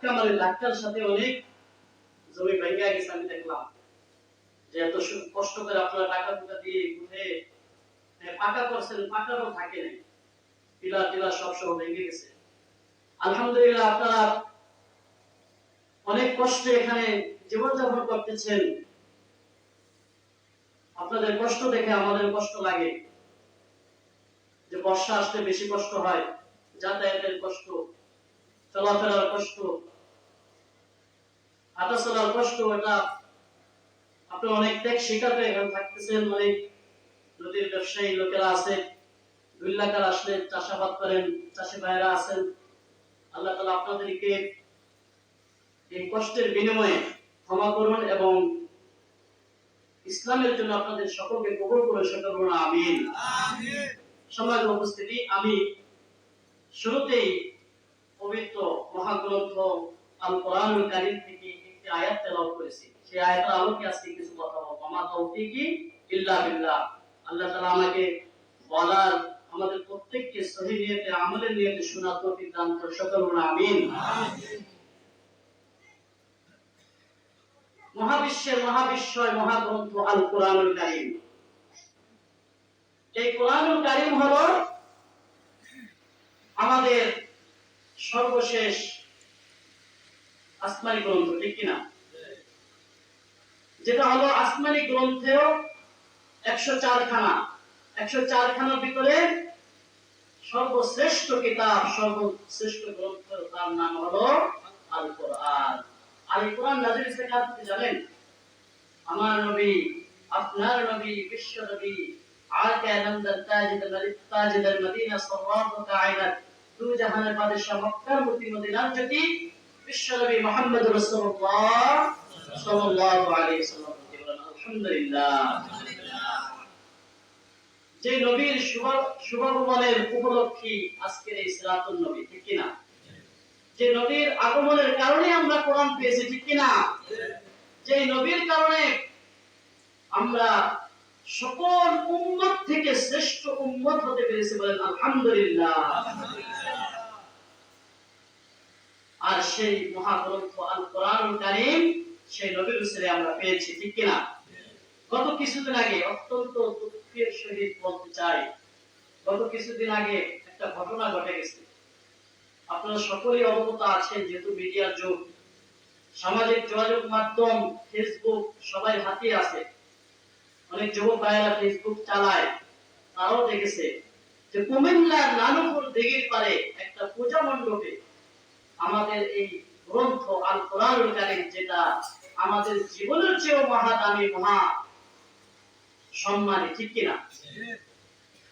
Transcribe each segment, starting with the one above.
ধাক্কা মারে, ধাক্কার সাথে অনেক জমি ভেঙে গেছে। আমি দেখলাম যে এত কষ্ট করে আপনারা টাকা পয়সা দিয়ে উঠে পাকা করছেন, পাকারও থাকে নাই, পিলার টিলার সব সহ ভেঙে গেছে। আলহামদুলিল্লাহ আপনারা অনেক কষ্টে এখানে জীবনযাপন করতেছেন। আপনাদের কষ্ট দেখে আমাদের কষ্ট লাগে, যে বর্ষা আসলে বেশি কষ্ট হয়, যাতায়াতের কষ্ট, চলাফেরার কষ্ট, হাঁটা চলার কষ্ট। এটা আপনি অনেক ত্যাগ স্বীকার করে এখানে থাকতেছেন। অনেক নদীর ব্যবসায়ী লোকেরা আছে, দুইলাকার আসলে চাষাবাদ করেন, চাষি ভাইরা আছেন। আল্লাহ তাআলা আপনাদেরকে এই কষ্টের বিনিময়ে ক্ষমা করুন এবং ইসলামের জন্য আপনাদের সকলকে কবুল করে সকল বলুন আমিন। সম্মানিত উপস্থিতি, আমি শুরুতেই পবিত্র মহাগ্রন্থ আল কোরআনুল কারীম থেকে একটি আয়াত তেলাওয়াত করেছি। সেই আয়াতের আলোকে আজকে কিছু কথা বলবো। মা তাওফীকি ইল্লা বিল্লাহ। আল্লাহ তাআলা আমাকে বলার, আমাদের প্রত্যেককে সহিহ নিয়তে আমলের নিয়তে শোনার তৌফিক দান করুন, সকল বলুন আমিন। মহাবিশ্বের মহাবিশ্বয় মহাগ্রন্থ আল কোরআনুল কারীম। এই কোরআনুল কারীম হলো আমাদের সর্বশেষ আসমানি গ্রন্থ, ঠিক কিনা? যেটা হলো আসমানি গ্রন্থেও 104 খানা, 104 খানার ভিতরে সর্বশ্রেষ্ঠ কিতাব, সর্বশ্রেষ্ঠ গ্রন্থ, তার নাম হলো আল কোরআন। আর এই কোরআন নাযিল হয়েছে কার থেকে জানেন? আমার নবী, আপনার নবী, বিশ্ব নবী, আকা নামদার তাজিদার মালিক তাজিদার মদিনা সাল্লাল্লাহু কায়নাত, দু জাহানের বাদশা, মক্কার মুতি, মদিনার জ্যোতি, বিশ্ব নবী মুহাম্মদুর রাসূলুল্লাহ সাল্লাল্লাহু আলাইহি ওয়াসাল্লাম। আলহামদুলিল্লাহ। যে নবীর শুভাগমনের উপলক্ষে আজকের এই সিরাতুন নবী, ঠিক কিনা? যে নবীর আগমনের কারণে আমরা কোরআন পেয়েছি, ঠিক কিনা? যে নবীর কারণে আমরা সকল উম্মত থেকে শ্রেষ্ঠ উম্মত হতে পেরেছি, বলেন আলহামদুলিল্লাহ। আর সেই মহাগ্রন্থ আল কোরআনুল কারীম সেই নবীর উসিলে আমরা পেয়েছি, ঠিক কিনা? গত কিছুদিন আগে, অত্যন্ত দুঃখের সহিত বলতে চাই, গত কিছুদিন আগে একটা ঘটনা ঘটে গেছে। আপনারা সকলেই অবগত আছেন, যেহেতু মিডিয়ার যুগ, সামাজিক যোগাযোগ মাধ্যম ফেসবুক সবাই হাতে আছে। অনেক যুবক ভাইয়েরা ফেসবুক চালায়, তারাও দেখেছে যে কুমিল্লার নানুপুর দিঘির পারে একটা পূজা মণ্ডপে আমাদের এই গ্রন্থ আল কোরআনুল কারীম, যেটা আমাদের জীবনের চেয়েও মহাদামী, মহা সম্মানী, ঠিক কিনা?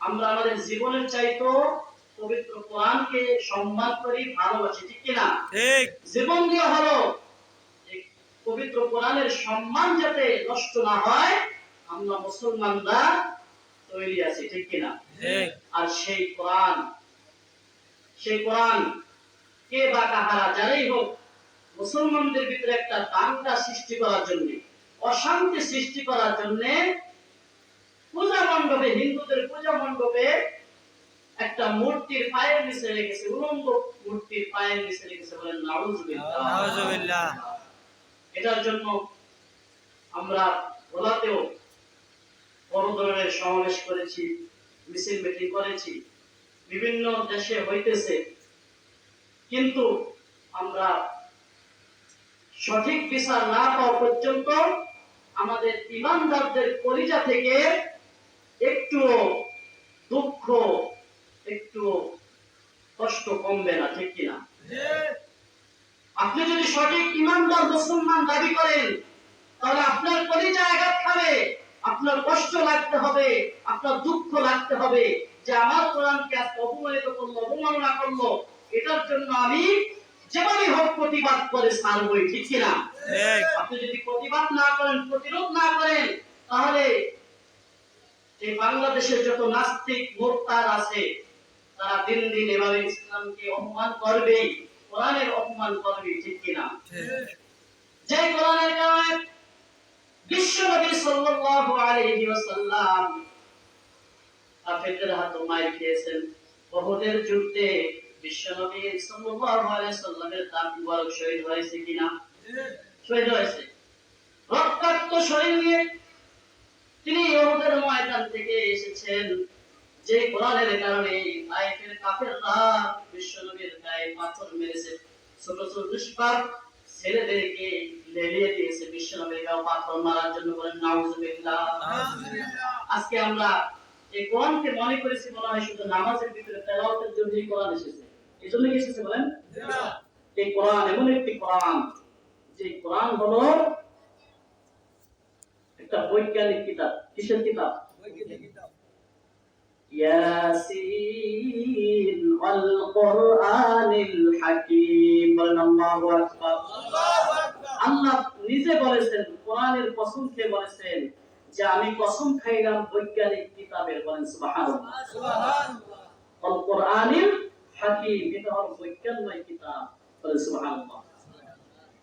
আমরা আমাদের জীবনের চাইতেও পবিত্র কোরআনকে সম্মান করি, ভালোবাসি, ঠিক কিনা? জীবন দিয়ে হলো পবিত্র কোরআনের সম্মান যাতে নষ্ট না হয়, আমরা মুসলমানরা তৈরি আছি, ঠিক কিনা? আর সেই কোরআন কে বা কাহারা, যারাই হোক, মুসলমানদের ভিতরে একটা দাঙ্গা সৃষ্টি করার জন্য, অশান্তি সৃষ্টি করার জন্য পূজা মণ্ডপে, হিন্দুদের পূজা মণ্ডপে একটা মূর্তির পায়ের নিচে রেখেছে, উলঙ্গ মূর্তির পায়ের নিচে রেখেছে, বলেন নাউযুবিল্লাহ। এটার জন্য আমরা ভোলাতেও বড় ধরনের সমাবেশ করেছি, মিছিল মিটিং করেছি, বিভিন্ন দেশে হইতেছে, কিন্তু আমরা সঠিক বিচার না পাওয়া পর্যন্ত আমাদের ঈমানদারদের কলিজা থেকে একটু দুঃখ, একটু কষ্ট কমবে না, ঠিক কিনা? আপনি যদি সঠিক ঈমানদার মুসলমান দাবি করেন, তাহলে আপনার কলিজা আঘাত খাবে, আপনার কষ্ট লাগতে হবে, আপনার দুঃখ লাগতে হবে যে আমার কোরআনকে আজকে অপমানিত করলো, অবমাননা করলো, এটার জন্য আমি যেভাবে হোক প্রতিবাদ করে ছাড়বই, ঠিক কিনা? আপনি যদি প্রতিবাদ না করেন, প্রতিরোধ না করেন, তাহলে এই বাংলাদেশের যত নাস্তিক মোরতাদ আছে, তারা দিন দিন এভাবে ইসলামকে অপমান করবেই, কোরআনের অপমান করবেই, ঠিক কিনা? যে কোরআনের কারণে বিশ্ব নবী সাল্লাল্লাহু আলাইহি ওয়াসাল্লাম কাফেরদের হাতে মার খেয়েছেন, উহুদের যুদ্ধে বিশ্বনবী সাল্লাল্লাহু আলাইহি সাল্লামের দাঁত মুবারক শহীদ হয়েছে কিনা? শহীদ হয়েছে। রক্তাক্ত শরীর নিয়ে তিনি উহুদের ময়দান থেকে এসেছেন। যে কোরআনের কারণে তায়েফের কাফেররা বিশ্বনবীর গায়ে পাথর মেরেছে, ছোট ছোট দুষ্পাপ ছেলেদেরকে লেলিয়ে দিয়েছে বিশ্বনবীর গায়ে পাথর মারার জন্য। বলেন নাউজুবিল্লাহ। আজকে আমরা এই কোরআনকে মনে করেছি মনে হয় শুধু নামাজের ভিতরে তেলাওয়াতের জন্যই কোরআন এসেছে। এই জন্য কি এসেছে বলেন? এই কোরআন এমন একটি কোরআন, যে কোরআন হলো একটা বৈজ্ঞানিক কিতাব। কিসের কিতাব? ইয়াসিন ওয়াল কোরআনিল হাকীম। বলেন আল্লাহু আকবার। আল্লাহ নিজে বলেছেন, কোরআনের কসম খেয়ে বলেছেন যে আমি কসম খাইলাম বৈজ্ঞানিক কিতাবের। বলেন সুবহানাল্লাহ। সুবহানাল্লাহ। ওয়াল কোরআনিল হাকীম, এটা হলো বৈজ্ঞানিক কিতাব। বলেন সুবহানাল্লাহ।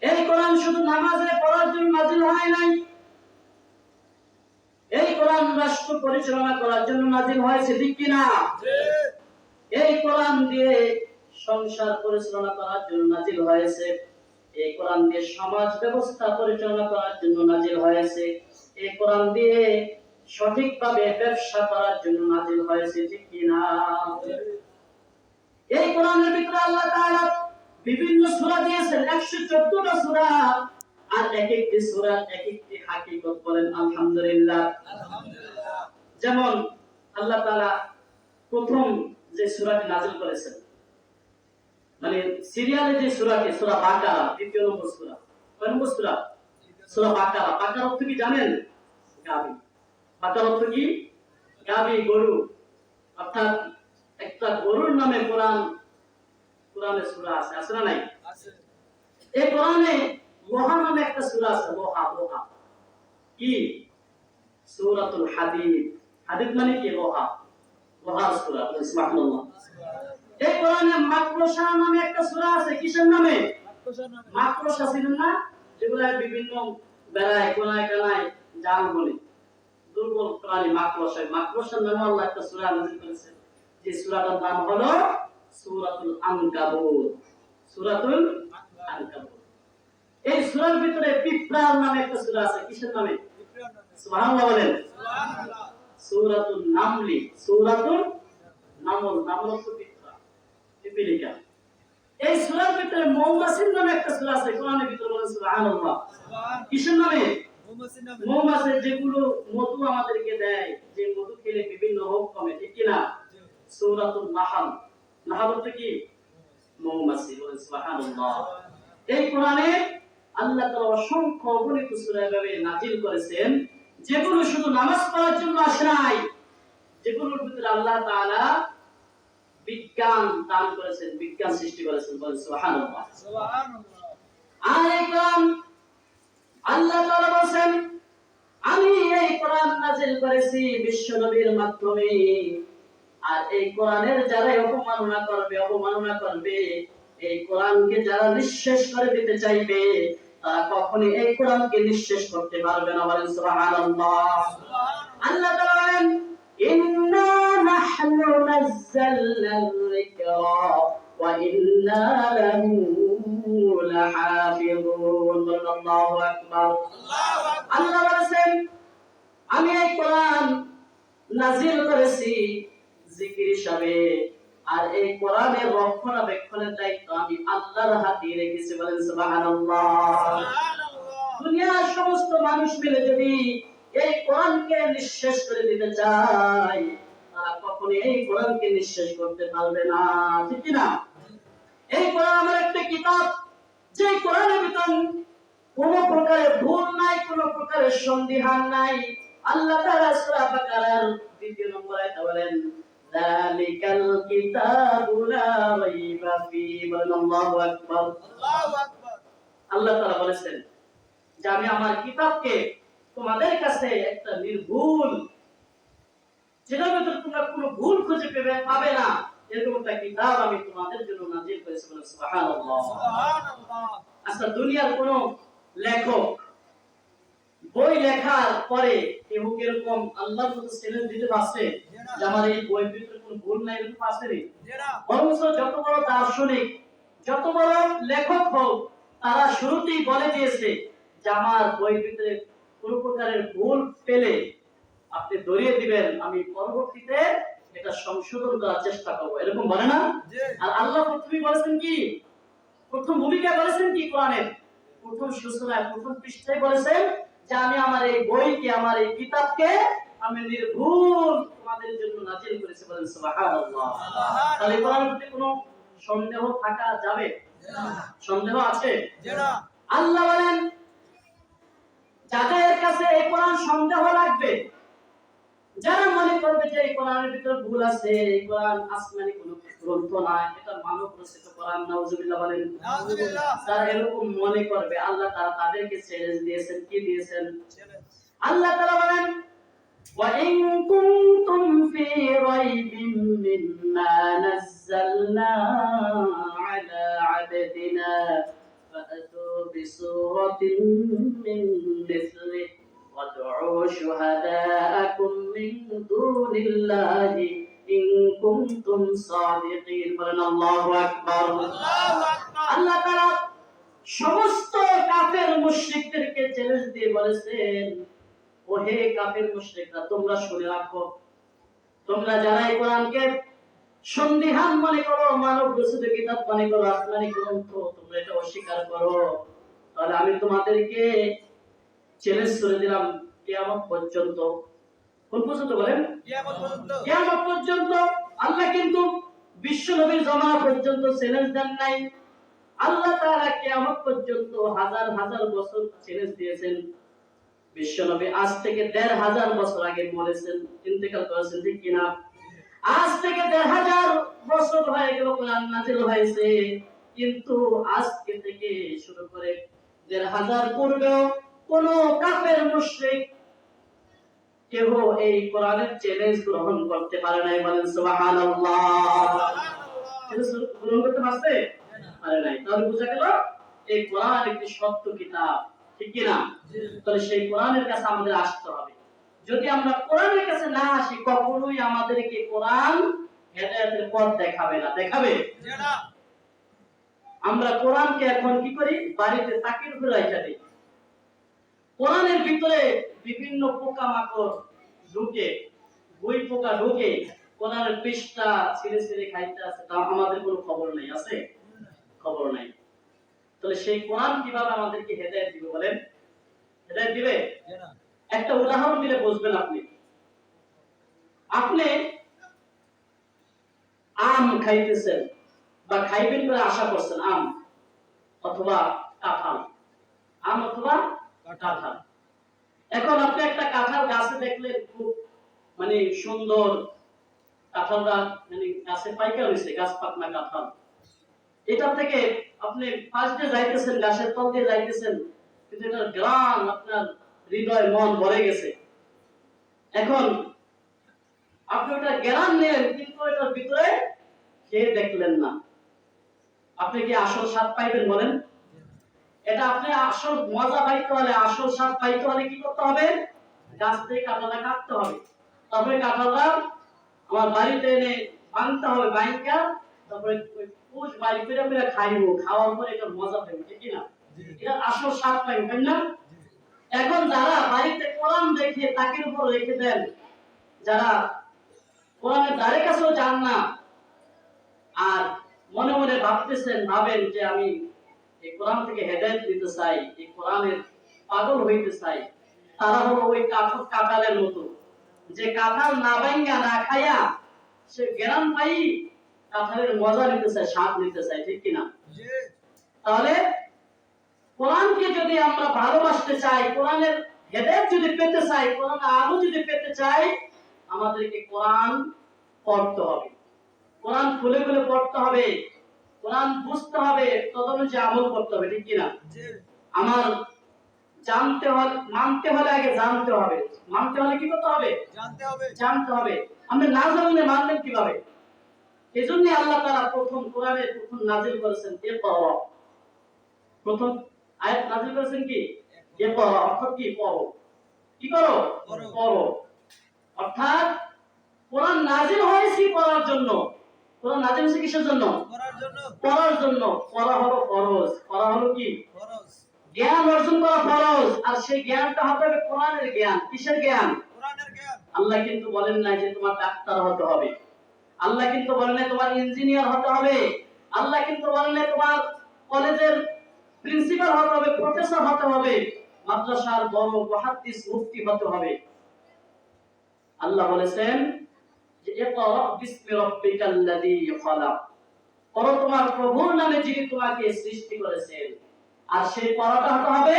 এই কোরআন শুধু নামাজে পড়ার জন্য নাযিল হয় নাই, এই কোরআন রাষ্ট্র পরিচালনা করার জন্য নাযিল হয়েছে, ঠিক কি না? এই কোরআন দিয়ে সংসার পরিচালনা করার জন্য নাযিল হয়েছে, এই কোরআন দিয়ে সমাজ ব্যবস্থা পরিচালনা করার জন্য নাযিল হয়েছে, এই কোরআন দিয়ে সঠিকভাবে ব্যবসা করার জন্য নাযিল হয়েছে, ঠিক কি না? এই কোরআনের ভিতরে আল্লাহ তাআলা বিভিন্ন সূরা দিয়েছেন, 114টা সূরা, আর এক একটি সূরা এক একটি হাকিকত। বলেন আলহামদুলিল্লাহ। আলহামদুলিল্লাহ। যেমন আল্লাহ তাআলা প্রথম যে সূরাটি নাযিল করেছেন, মানে সিরিয়ালে যে সূরাটি, সূরা বাকারা, দ্বিতীয় নম্বর সূরা। কয় নম্বর সূরা? সূরা বাকারা। বাকারা অর্থ কি জানেন? গাবি। বাকারা অর্থ কি? গাবি, গরু। অর্থাৎ একটা গরুর নামে কোরআনে সূরা আছে, আছে না নাই? আছে। এই কোরআনে লোহা নামে একটা সূরা আছে, লোহা। লোহা কি? সূরাতুল হাদিদ। হাদিদ মানে কি? লোহা। লোহার সূরা। সুবহানাল্লাহ। এই কোরআনে মাকরুশা নামে একটা সূরা আছে। কিসের নামে? মাকরুশা ছিলেন না, যেগুলা বিভিন্ন বেড়ায় কোনায় কানায় জাল বলে, দুর্বল প্রাণী মাকড়সা। মাকড়সার নামে আল্লাহ একটা সূরা নাযিল করেছেন, যে সূরাটার নাম হলো সূরাতুল আনকাবুত। সূরাতুল আনকাবুত। এই সূরার ভিতরে পিঁপড়ার নামে একটা সূরা আছে। কিসের নামে? সুবহানাল্লাহ বলেন। সুবহানাল্লাহ। সূরাতুন নামলি। সূরাতুন নামল। নামল অর্থ পিঁপড়া, পিপীলিকা। এই সূরার ভিতরে মৌমাছির নামে একটা সূরা আছে কোরআনের ভিতরে। বলেন সুবহানাল্লাহ। কিসের নামে? মৌমাছি, যেগুলো মধু আমাদেরকে দেয়, যে মধু খেলে বিভিন্ন রোগ কমে, ঠিক কি না? সূরাতুন নাহল। নাহল অর্থ কি? মৌমাছি। বলেন সুবহানাল্লাহ। এই কোরআনে আল্লাহ তাআলা অসংখ্য অগণিত সূরা এভাবে নাযিল করেছেন, যেগুলো শুধু নামাজ পড়ার জন্য আসে নাই, যেগুলোর ভিতরে আল্লাহ তাআলা বিজ্ঞান দান করেছেন, বিজ্ঞান সৃষ্টি করেছেন। বলেন সুবহানাল্লাহ। সুবহানাল্লাহ। আর এই কোরআন আল্লাহ তাআলা বলেন, আমি এই কোরআন নাযিল করেছি বিশ্ব নবীর মাধ্যমে, আর এই কোরআনের যারা অবমাননা করবে, এই কোরআনকে যারা নিঃশেষ করে দিতে চাইবে, তারা কখনোই এই কোরআনকে নিঃশেষ করতে পারবে না। বলেন সুবহানাল্লাহ। আল্লাহ তাআলা বলেন, ইন্না নাহনু নাযালনা যিকরা ওয়া ইন্না লাহু লাহাফিযুন। আল্লাহু আকবার। আল্লাহ বলেন, আমি এই কোরআন নাযিল করেছি জিকির হিসাবে, আর এই কোরআনের রক্ষণাবেক্ষণের দায়িত্ব আমি আল্লাহর হাতে রেখেছি। বলেন সুবহানাল্লাহ। দুনিয়ার সমস্ত মানুষ মিলে যদি এই কোরআনকে নিঃশেষ করে দিতে চায়, তারা কখনোই এই কোরআনকে নিঃশেষ করতে পারবে না, ঠিক কি না? এই কোরআন আমার একটা কিতাব, যে কোরআনের ভিতর কোন প্রকারের ভুল নাই, কোন প্রকারের সন্দেহান নাই। আল্লাহ তাআলা সূরা বাকারার 2 নম্বর আয়াতে বলেন, যালিকাল কিতাবু লা রাইবা ফীহি। আল্লাহু আকবার। আল্লাহু আকবার। আল্লাহ তাআলা বলেছেন যে আমি আমার কিতাবকে তোমাদের কাছে একটা নির্ভুল, যেটার ভিতরে তোমরা কোনো ভুল খুঁজে পাবে না, এরকম একটা কিতাব আমি তোমাদের জন্য নাযিল করেছি। বলেন সুবহানাল্লাহ। সুবহানাল্লাহ। আচ্ছা, দুনিয়ার কোন লেখক বই লেখার পরে কেউ এরকম আল্লাহর মতো চ্যালেঞ্জ দিতে পারছে যে আমার এই বইয়ের ভিতরে কোনো ভুল নাই, এরকম পারছে নি? বরং যত বড় দার্শনিক, যত বড় লেখক হোক, তারা শুরুতেই বলে দিয়েছে যে আমার বইয়ের ভিতরে কোনো প্রকারের ভুল পেলে আপনি ধরিয়ে দিবেন, আমি পরবর্তীতে এটা সংশোধন করার চেষ্টা করব, এরকম বলে না? আর আল্লাহ প্রথমেই বলেছেন কি, প্রথম ভূমিকা বলেছেন কি কোরআনের প্রথম সূচনায় প্রথম পৃষ্ঠায় বলেছেন যে আমি আমার এই বইকে, আমার এই কিতাবকে আমি নির্ভুল তোমাদের জন্য নাযিল করেছি। বলেন সুবহানাল্লাহ। তাহলে কোরআনের প্রতি কোনো সন্দেহ থাকা যাবে? সন্দেহ আছে? আল্লাহ বলেন যাদের কাছে এই কোরআন সন্দেহ লাগবে, যারা মনে করবে যে এই কোরআনের ভিতরে ভুল আছে, এই কোরআন আসমানি কোনো গ্রন্থ না, এটা মানব রচিত কোরআন, নাউজুবিল্লাহ বলেন, নাউজুবিল্লাহ, যারা এরকম মনে করবে, আল্লাহ তাআলা তাদেরকে চ্যালেঞ্জ দিয়েছেন। কি দিয়েছেন? আল্লাহ তাআলা বলেন ওয়া ইন কুনতুম ফি রাইবিন মিম্মা নাযালনা আলা আবদিনা ফাআতু বিসূরাতিন মিন মিসলিহি وادعوا شهداءكم من دون الله إن كنتم صادقين বলেন আল্লাহু আকবার। আল্লাহ তাআলা সমস্ত কাফের মুশরিকদেরকে চ্যালেঞ্জ দিয়ে বলেছেন, ও হে কাফের মুশরিকরা, তোমরা শুনে রাখো, তোমরা যারা এই কোরআনকে সন্দিহান মনে করো, মানব রচিত কিতাব মনে করো, আসমানি গ্রন্থ, তোমরা এটা অস্বীকার করো, তাহলে আমি তোমাদেরকে চ্যালেঞ্জ করে দিলাম কিয়ামত পর্যন্ত। কোন পর্যন্ত বলেন? কিয়ামত পর্যন্ত। কিয়ামত পর্যন্ত। আল্লাহ কিন্তু বিশ্ব নবীর জামানা পর্যন্ত চ্যালেঞ্জ দেন নাই। আল্লাহ তাআলা কিয়ামত পর্যন্ত হাজার হাজার বছর চ্যালেঞ্জ দিয়েছেন। বিশ্ব নবী আজ থেকে ১৫০০ বছর আগে বলেছেন, ইন্তেকাল করেছেন, ঠিক কিনা? আজ থেকে ১৫০০ বছর হয়ে গেল কোরআন নাযিল হয়েছে, কিন্তু আজকে থেকে শুরু করে ১৫০০ পূর্বেও কোন কাফের মুশরিক কেউ এই কোরআনের চ্যালেঞ্জ গ্রহণ করতে পারে নাই। বলেন সুবহানাল্লাহ। গ্রহণ করতে পারছে? পারে নাই। তাহলে বোঝা গেল এই কোরআন একটি সত্য কিতাব, ঠিক কি না? তাহলে সেই কোরআনের কাছে আমাদের আসতে হবে। যদি আমরা কোরআনের কাছে না আসি, কখনোই আমাদেরকে কোরআন হেদায়েতের পথ দেখাবে না। দেখাবে না। আমরা কোরআনকে এখন কি করি? বাড়িতে তাকের উপরে রাখা দিই। কোরআনের ভিতরে বিভিন্ন পোকামাকড় ঢুকে, বই পোকা ঢুকে কোরআনের পৃষ্ঠা ছিঁড়ে ছিঁড়ে খাইতে আছে, তা আমাদের কোনো খবর নেই। আছে? খবর নাই। তাহলে সেই কোরআন কিভাবে আমাদেরকে হেদায়েত দিবে বলেন? হেদায়েত দিবে? একটা উদাহরণ দিলে বুঝবেন আপনি। আপনি আম খাইতেছেন বা খাইবেন বলে আশা করছেন, আম অথবা কাঁঠাল, আম অথবা কাঁঠাল। এখন আপনি একটা কাঁঠাল গাছে দেখলেন, খুব মানে সুন্দর কাঁঠালটা, মানে গাছে পাইকা হয়েছে, গাছ পাকনা কাঁঠাল। এটা থেকে আপনি পাশ দিয়ে যাইতেছেন, গাছের তল দিয়ে যাইতেছেন, কিন্তু এটার গ্রাম আপনার হৃদয় মন ভরে গেছে। এখন আপনি ওটা গ্রাম নিলেন, কিন্তু এটার ভিতরে খেয়ে দেখলেন না, আপনি কি আসল স্বাদ পাইবেন বলেন? এটা আপনি আসল মজা পাইতে হলে, আসল স্বাদ পাইতে হলে কি করতে হবে? গাছ থেকে কাঁঠালটা কাটতে হবে, তারপরে কাঁঠালটা আমার বাড়িতে এনে ভাঙতে হবে, ভাঙা তারপরে কোষ বাড়ি করে করে খাইবো, খাওয়ার পরে এটা মজা পাইবো, ঠিক না? এটা আসল স্বাদ পাইবো, তাই না? এখন যারা বাড়িতে কোরআন দেখে তাকের উপর রেখে দেন, যারা কোরআনের ধারে কাছেও যান না, আর মনে মনে ভাবেন যে আমি এই কোরআন থেকে হেদায়েত দিতে চাই, এই কোরআনের পাগল হইতে চাই, তারা হলো ওই কাঁঠালের মতো, যে কাঁঠাল না ভাঙা না খায়া সে জ্ঞান পাই কাঁঠালের মজা নিতে চায়, স্বাদ নিতে চায়, ঠিক কিনা? তাহলে কোরআনকে যদি আমরা ভালোবাসতে চাই, কোরআনের হেদায়েত যদি পেতে চাই, কোরআনের আলো যদি পেতে চাই, আমাদেরকে কোরআন পড়তে হবে, কোরআন খুলে খুলে পড়তে হবে, কোরআন বুঝতে হবে, তদনুযায়ী আমল করতে হবে, ঠিক কিনা? আমার জানতে হলে, মানতে হলে আগে জানতে হবে, মানতে হলে কি করতে হবে? জানতে হবে। আমরা না জানলে মানবেন কিভাবে? এজন্য আল্লাহ তাআলা প্রথম কোরআনের প্রথম নাযিল করেছেন ইকরা, প্রথম আয়াত নাযিল করেছেন কি? ইকরা, অর্থাৎ কি? পড়ো। কি করো? পড়ো। অর্থাৎ কোরআন নাযিল হয়েছে পড়ার জন্য। কোরআন নাযিল হয়েছে কিসের জন্য? পড়ার জন্য। পড়া হলো ফরজ। পড়া হলো কি? ফরজ। জ্ঞান অর্জন করা ফরজ, আর সেই জ্ঞানটা হবে কোরআনের জ্ঞান। কিসের জ্ঞান? কোরআনের জ্ঞান। আল্লাহ কিন্তু বলেন না যে তোমার ডাক্তার হতে হবে। আল্লাহ কিন্তু বলেন না তোমার ইঞ্জিনিয়ার হতে হবে। আল্লাহ কিন্তু বলেন না তোমার কলেজের প্রিন্সিপাল হতে হবে, প্রফেসর হতে হবে, মাদ্রাসার বড় মুহাদ্দিস মুফতি হতে হবে। আল্লাহ বলেছেন যে ইকরা বিসমি রাব্বিকাল্লাযী খালাক, পড়ো তোমার প্রভুর নামে যিনি তোমাকে সৃষ্টি করেছেন। আর সেই পড়াটা হতে হবে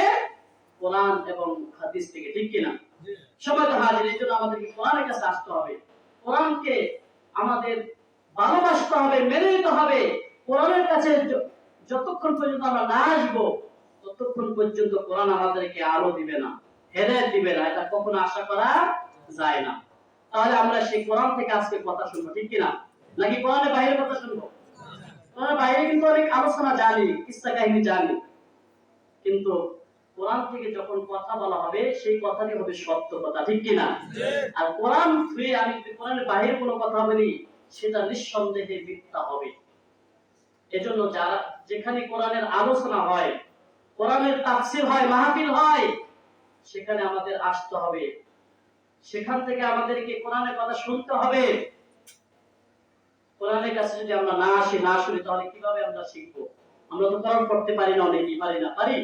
কোরআন এবং হাদিস থেকে, ঠিক কি না? সবাই তো হাজির, এই জন্য আমাদেরকে কোরআনের কাছে আসতে হবে। কোরআনকে আমাদের ভালোবাসতে হবে, মেনে নিতে হবে। কোরআনের কাছে যতক্ষণ পর্যন্ত আমরা না আসবো, ততক্ষণ পর্যন্ত কোরআন আমাদেরকে আলো দিবে না, হেদায়েত দিবে না। এটা কখনো আশা করা যায় না। তাহলে আমরা সেই কোরআন থেকে আজকে কথা শুনবো, ঠিক কি না? নাকি কোরআনের বাইরে কথা শুনবো? কোরআনের বাইরে কিন্তু অনেক আলোচনা জানি, কিসসা কাহিনী জানি, কিন্তু কোরআন থেকে যখন কথা বলা হবে সেই কথাটি হবে সত্য কথা, ঠিক কি না? আর কোরআন ছুঁয়ে আমি যদি কোরআনের বাইরে কোনো কথা বলি, সেটা নিঃসন্দেহে মিথ্যা হবে। এজন্য যারা যেখানে কোরআনের আলোচনা হয়, কোরআনের তাফসীর হয়, মাহফিল হয়, সেখানে আমাদের আসতে হবে। সেখান থেকে আমাদেরকে কোরআনের কথা শুনতে হবে। কোরআনের কাছে যদি আমরা না আসি, না শুনি, তাহলে কিভাবে আমরা শিখবো? আমরা তো কোরআন পড়তে পারি না, অনেকেই পারি না, পারি।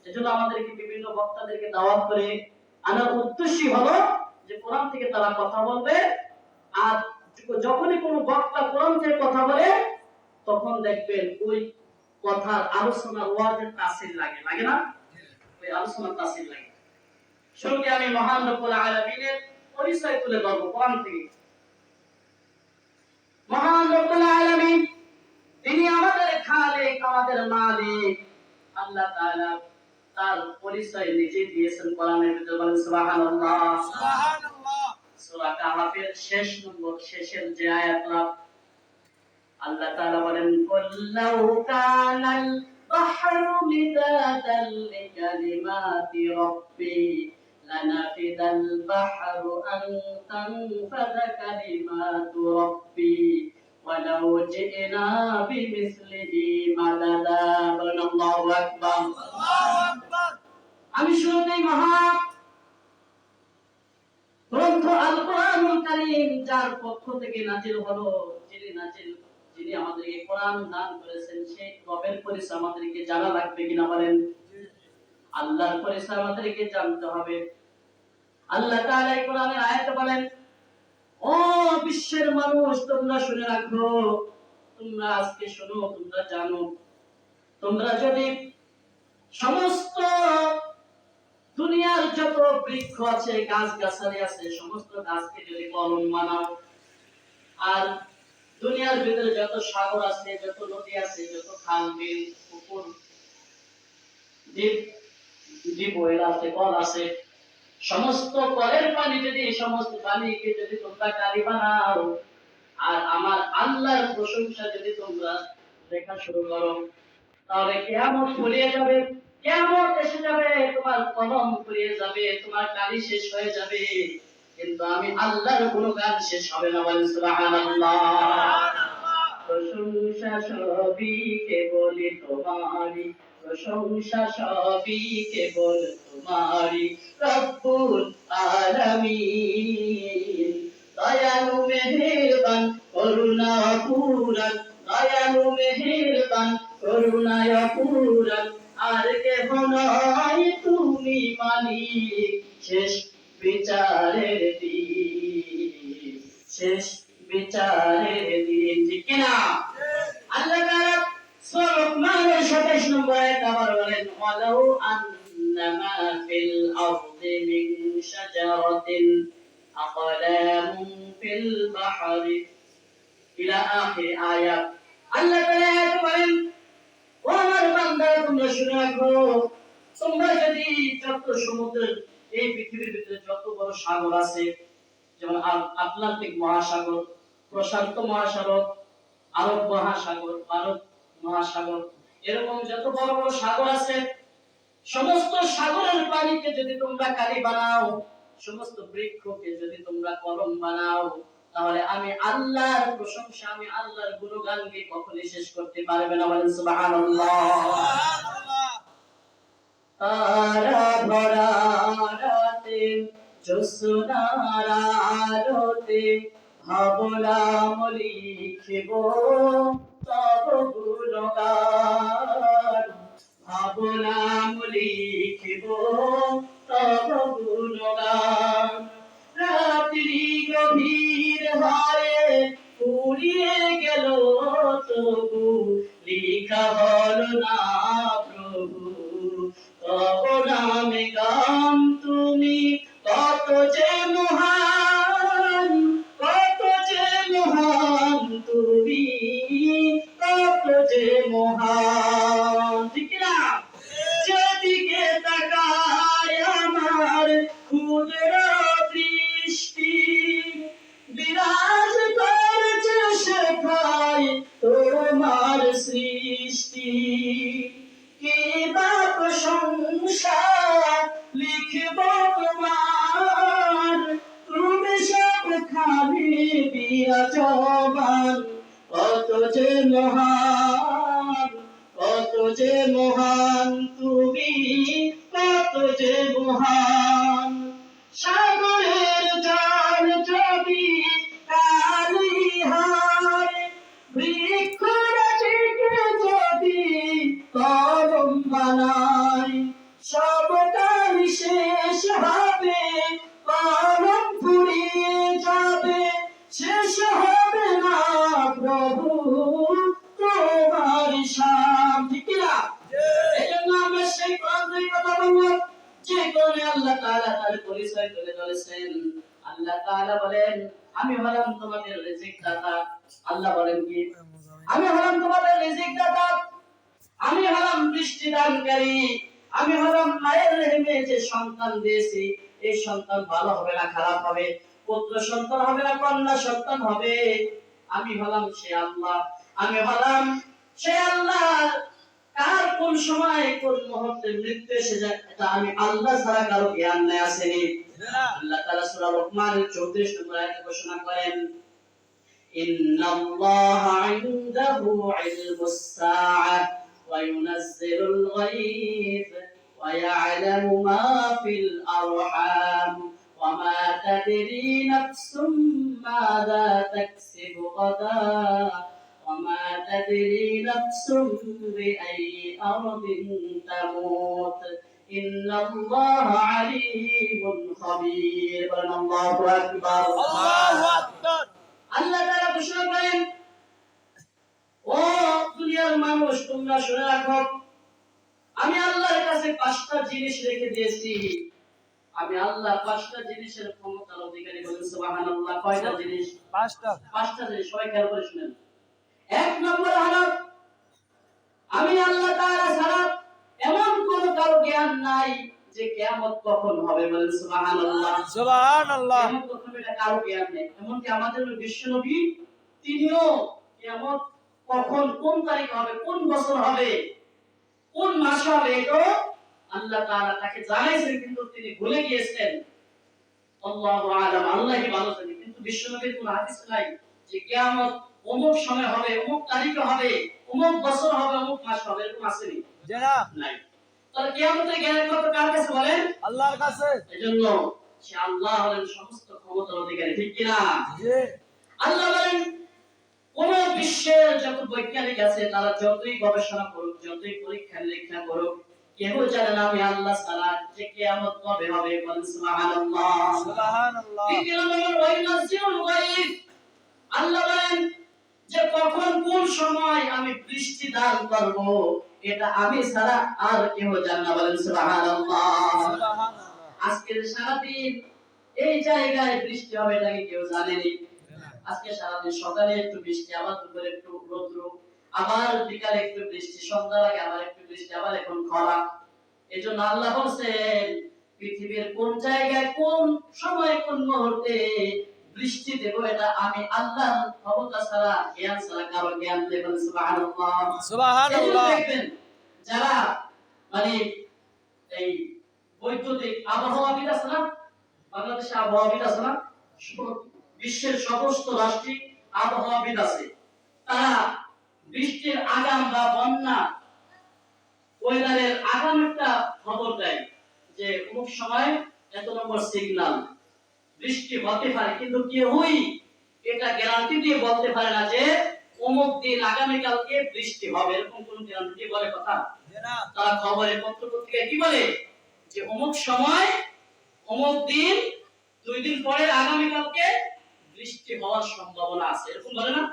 এজন্য আমাদেরকে বিভিন্ন বক্তাদেরকে দাওয়াত করে আনার উদ্দেশ্যই হলো যে কোরআন থেকে তারা কথা বলবে। আর যখনই কোনো বক্তা কোরআন থেকে কথা বলে, তখন দেখবেন ওই কথার আলোচনার ওয়াজের তাসির লাগে, লাগে না? ওই আলোচনার তাসির লাগে। শুরুতে আমি মহান রব্বুল আলামিনের পরিচয় তুলে ধরবো কোরআন থেকে। মহান রব্বুল আলামিন তিনি আমাদের খালিক, আমাদের মালিক। আল্লাহ তাআলা তার পরিচয় নিজে দিয়েছেন কোরআনের ভিতরে, বলেন সুবহানাল্লাহ। সুবহানাল্লাহ। সূরা কাহফের শেষের যে আয়াতটা আল্লাহ তাআলা বলেন, কুল্লাউ কানাল বাহরু মিদাদান লিকালিমাতি রাব্বি লানাফিদাল বাহরু আন তানফাদা কালিমাতু রাব্বি ওয়ালাউ জি'না বিমিসলিহি মাদাদা। আল্লাহু আকবার। আল্লাহু আকবার। আমি শুরুতেই মহান গ্রন্থ আল কোরআনুল কারীম যার পক্ষ থেকে নাজিল হলো, যিনি আমাদেরকে কোরআন দান করেছেন, সেই রবের পরিচয় আমাদেরকে জানা লাগবে কিনা বলেন? আল্লাহর পরিচয় আমাদেরকে জানতে হবে। আল্লাহ তাআলা এই কোরআনের আয়াতে বলেন, ও বিশ্বের মানুষ, তোমরা শুনে রাখো, তোমরা আজকে শোনো, তোমরা জানো, তোমরা যদি সমস্ত দুনিয়ার যত বৃক্ষ আছে, গাছ গাছালি আছে, সমস্ত গাছকে যদি কলম বানাও, আর দুনিয়ার ভিতরে যত সাগর আছে, যত নদী আছে, যত খাল বিল পুকুর দ্বীপ ওয়েল আছে, কল আছে, সমস্ত কলের পানি যদি, সমস্ত পানিকে যদি তোমরা কালি বানাও, আর আমার আল্লাহর প্রশংসা যদি তোমরা লেখা শুরু করো, তাহলে কিয়ামত ফুরিয়ে যাবে, কিয়ামত এসে যাবে, তোমার কলম ফুরিয়ে যাবে, তোমার কালি শেষ হয়ে যাবে, কিন্তু আমি আল্লাহর গুণগান শেষ হবে না। বলেন সুবহানাল্লাহ। প্রশংসা সবই কেবল তোমারই, প্রশংসা সবই কেবল তোমারই, রব্বুল আলামিন। দয়ালু মেহেরবান করুণা পুরান, দয়ালু মেহেরবান করুণায় পুরান, আর কেহ নয় তুমি মালিক, শেষ বিচারের দিন, শেষ বিচারের দিন, ঠিক কিনা? আল্লাহ তাআলা সূরা লুকমানের ২৭ নম্বর আয়াতে আবার বলেন, ওয়ালাউ আন্নামা ফিল আরদি মিন শাজারাতিন আকলামুন ফিল বাহরি ইলা আখির আয়াত। আল্লাহ তাআলা বলেন, ও আমার বান্দা, তোমরা শুনে রাখো, তোমরা যদি যত সমুদ্রের, এই পৃথিবীর ভিতরে যত বড় সাগর আছে, যেমন আটলান্টিক মহাসাগর, প্রশান্ত মহাসাগর, আরব মহাসাগর, ভারত মহাসাগর, এরকম যত বড় বড় সাগর আছে, সমস্ত সাগরের পানিকে যদি তোমরা কালি বানাও, সমস্ত বৃক্ষকে যদি তোমরা কলম বানাও, তাহলে আমি আল্লাহর প্রশংসা, আমি আল্লাহর গুণগানকে কখনোই শেষ করতে পারবে না। বলেন সুবহানাল্লাহ। তারা ভরা রাতে জ্যোৎস্নার আলোতে ভাবলাম লিখিব তব গুণগান, ভাবলাম লিখিব তব গুণগান। রাত্রি গভীর হয়ে ফুরিয়ে গেল তবু লিখা হল না প্রভু তব নামে গান। তুমি কত যে মহান, কত যে মহান, তুমি কত যে মহান। ঠিক না? যেদিকে তাকায় আমার ক্ষুদ্র দৃষ্টি, বিরাজ করছে সেথায় তোমার সৃষ্টি। কি বা প্রশংসা লিখব তোমার, তুমি সব খালি বিরাজমান। কত যে মহান, কত যে মহান, তুমি কত যে মহান। সাগরের জল যদি কালি হয়, বৃক্ষরাজিকে যদি কলম বানায়, সবটাই শেষ হবে, কলম ফুরিয়ে যাবে, শেষ হবে না প্রভু তোমার শান। ঠিক না? এজন্য আমরা সেই কোরআনের কথা বলবো যে কোরআনে আল্লাহ তাআলা তার পরিচয় তুলে ধরেছেন। আল্লাহ তাআলা বলেন, আমি হলাম তোমাদের রিজিক দাতা। আল্লাহ বলেন কি? আমি হলাম তোমাদের রিজিক দাতা, আমি হলাম বৃষ্টি দানকারী, আমি হলাম মায়ের রেহেমে যে সন্তান দিয়েছি, এই সন্তান ভালো হবে না খারাপ হবে, পুত্র সন্তান হবে না কন্যা সন্তান হবে, আমি হলাম সে আল্লাহ। আমি হলাম সে আল্লাহ, কার কোন সময় কোন মুহূর্তে মৃত্যু এসে যায় এটা আমি আল্লাহ ছাড়া কারো জ্ঞান নাই, আসেনি। আল্লাহ তাআলা সূরা লোকমানের 34 নম্বর আয়াতে ঘোষণা করেন, ইন্নাল্লাহা ইনদাহু ইলমুস সাআহ ওয়া ইউনাজ্জিলুল গায়থ ওয়া ইয়া'লামু মা ফিল আরহাম ওয়া মা তাদরি নাফসুম মাযা তাকসিবু গাদা وما تدري نفس بأي أرض تموت إن الله عليم خبير الله أكبر الله أكبر আল্লাহ তাআলা ঘোষণা করেন, ও দুনিয়ার মানুষ তোমরা শুনে রাখো, আমি আল্লাহর কাছে 5টা জিনিস রেখে দিয়েছি। আমি আল্লাহ 5টা জিনিসের ক্ষমতার অধিকারী। বলেন সুবহানাল্লাহ। কয়টা জিনিস? 5টা জিনিস। সবাই খেয়াল করে শুনেন। 1 নম্বর হলো, আমি আল্লাহ তাআলা ছাড়া এমন কোন কারো জ্ঞান নাই যে কিয়ামত কখন হবে। বলেন সুবহানাল্লাহ। সুবহানাল্লাহ। কিয়ামত কখন এটা কারো জ্ঞান নেই। এমনকি আমাদের বিশ্বনবী তিনিও কিয়ামত কখন, কোন তারিখ হবে, কোন বছর হবে, কোন মাস হবে, এটা আল্লাহ তাআলা তাকে জানাইছেন, কিন্তু তিনি ভুলে গিয়েছেন। আল্লাহু আ'লাম, আল্লাহই ভালো জানেন। কিন্তু বিশ্বনবীর কোন হাদিস নাই যে কিয়ামত অমুক সময় হবে, অমুক তারিখে হবে, অমুক বছর হবে, অমুক মাস হবে, এরকম আসেনি? জানা নাই। তাহলে কিয়ামতের জ্ঞানের কথা কার কাছে বলেন? আল্লাহর কাছে। এজন্য সে আল্লাহ হলেন সমস্ত ক্ষমতার অধিকারী। ঠিক কি না? জি। আল্লাহ বলেন, কোন বিশ্বের যত বৈজ্ঞানিক আছে তারা যতই গবেষণা করুক, যতই পরীক্ষা নিরীক্ষা করুক, কেউ জানে না আমি আল্লাহ ছাড়া যে কিয়ামত কবে হবে। বলেন সুবহানাল্লাহ। সুবহানাল্লাহ। দ্বিতীয় নম্বর, ওয়াইনাজিউল গায়ব। আল্লাহ বলেন যে কখন কোন সময় আমি বৃষ্টি দান করব, এটা আমি ছাড়া আর কেউ জানে না। বলেন সুবহানাল্লাহ। সুবহানাল্লাহ। আজকে সারাদিন এই জায়গায় বৃষ্টি হবে এটা কি কেউ জানেনি? আজকে সারাদিন সকালে একটু বৃষ্টি, আবার দুপুরে একটু রোদ, আবার বিকালে একটু বৃষ্টি, সন্ধ্যার আগে আবার একটু বৃষ্টি, আবার এখন খরা। এজন্য আল্লাহ বলেন পৃথিবীর কোন জায়গায় কোন সময় কোন মুহূর্তে বৃষ্টি দেব এটা আমি আল্লাহর ক্ষমতা ছাড়া, জ্ঞান ছাড়া কারো জ্ঞান নেই। বলেন সুবহানাল্লাহ। সুবহানাল্লাহ। দেখবেন যারা মানে এই বৈদ্যুতিক আবহাওয়াবিদ আছে না, বাংলাদেশে আবহাওয়াবিদ আছে না, বিশ্বের সমস্ত রাষ্ট্রে আবহাওয়াবিদ আছে। তারা বৃষ্টির আগাম বা বন্যা ওয়েদারের আগাম একটা খবর দেয় যে অমুক সময় এত নম্বর সিগন্যাল বৃষ্টি হতে পারে, কিন্তু কেউই এটা গ্যারান্টি দিয়ে বলতে পারে না যে অমুক দিন আগামীকালকে বৃষ্টি হবে, এরকম কোন গ্যারান্টি দিয়ে বলে কথা? তারা খবরে পত্র পত্রিকায় কি বলে যে অমুক সময় অমুক দিন 2 দিন পরে আগামীকালকে বৃষ্টি হওয়ার সম্ভাবনা আছে, এরকম বলে না?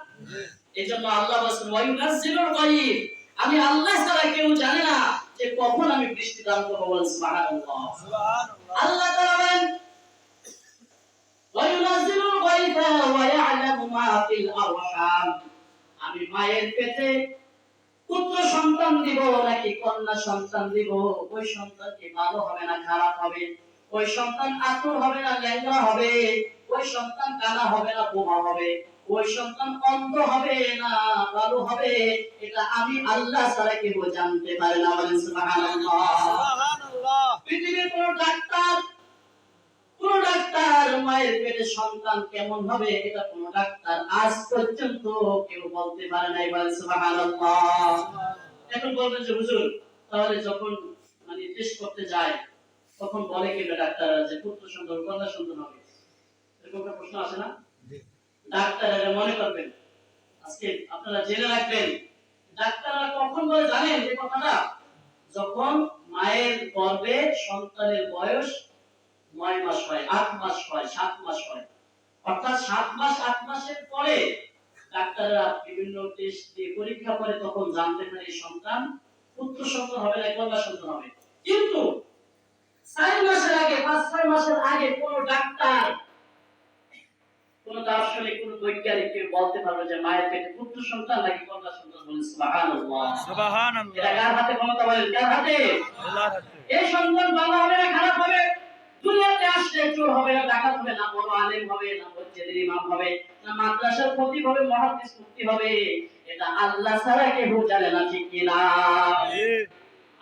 এজন্য আল্লাহ বলেন ওয়ায়ুনাজ্জিলুল গায়ব, আমি আল্লাহ ছাড়া কেউ জানে না যে কখন আমি বৃষ্টি দান করব। বলেন সুবহানাল্লাহ। আল্লাহ তাআলা বলেন ওয়ায়ুনাজ্জিলুল গায়বা ওয়া ইয়ালামু মা ফিল আরহাম, আমি মায়ের পেটে পুত্র সন্তান দিব নাকি কন্যা সন্তান দিব, ওই সন্তান কি ভালো হবে না খারাপ হবে, ওই সন্তান আতুর হবে না ল্যাংড়া হবে, ওই সন্তান কানা হবে না বোমা হবে, ওই সন্তান অন্ধ হবে না ভালো হবে, এটা আমি আল্লাহ ছাড়া কেউ জানতে পারে না। বলেন সুবহানাল্লাহ। সুবহানাল্লাহ। পৃথিবীর কোন ডাক্তার মায়ের পেটে সন্তান কেমন হবে এটা কোন ডাক্তার আজ পর্যন্ত কেউ বলতে পারে নাই। বলেন সুবহানাল্লাহ। এখন বলবেন যে হুজুর তাহলে যখন মানে টেস্ট করতে যায় তখন বলে কি ডাক্তার যে পুত্র সন্তান কন্যা সন্তান হবে, এরকম একটা প্রশ্ন আসে না? ডাক্তাররা মনে করবেন, আজকে আপনারা জেনে রাখবেন, ডাক্তাররা কখন বলে জানেন যে কথাটা, যখন মায়ের গর্ভে সন্তানের বয়স 9 মাস হয়, 8 মাস হয়, 7 মাস হয়, অর্থাৎ 7 মাস 8 মাসের পরে ডাক্তাররা বিভিন্ন টেস্ট দিয়ে পরীক্ষা করে তখন জানতে পারে সন্তান পুত্র সন্তান হবে না কন্যা সন্তান হবে। কিন্তু 4 মাসের আগে 5-6 মাসের আগে কোন ডাক্তার কোন দার্শনিক কোন বৈজ্ঞানিক কেউ বলতে পারবে যে মায়ের পেটে পুত্র সন্তান নাকি কন্যা সন্তান? বলেন সুবহানাল্লাহ। সুবহানাল্লাহ। এটা কার হাতে ক্ষমতা? বলেন কার হাতে? আল্লাহর হাতে। এই সন্তান ভালো হবে না খারাপ হবে, দুনিয়াতে আসলে চোর হবে না ডাকাত হবে না বড় আলেম হবে না মসজিদের ইমাম হবে না মাদ্রাসার খতিব হবে মুহাদ্দিস মুফতি হবে, এটা আল্লাহ ছাড়া কেউ জানে না, ঠিক কি না?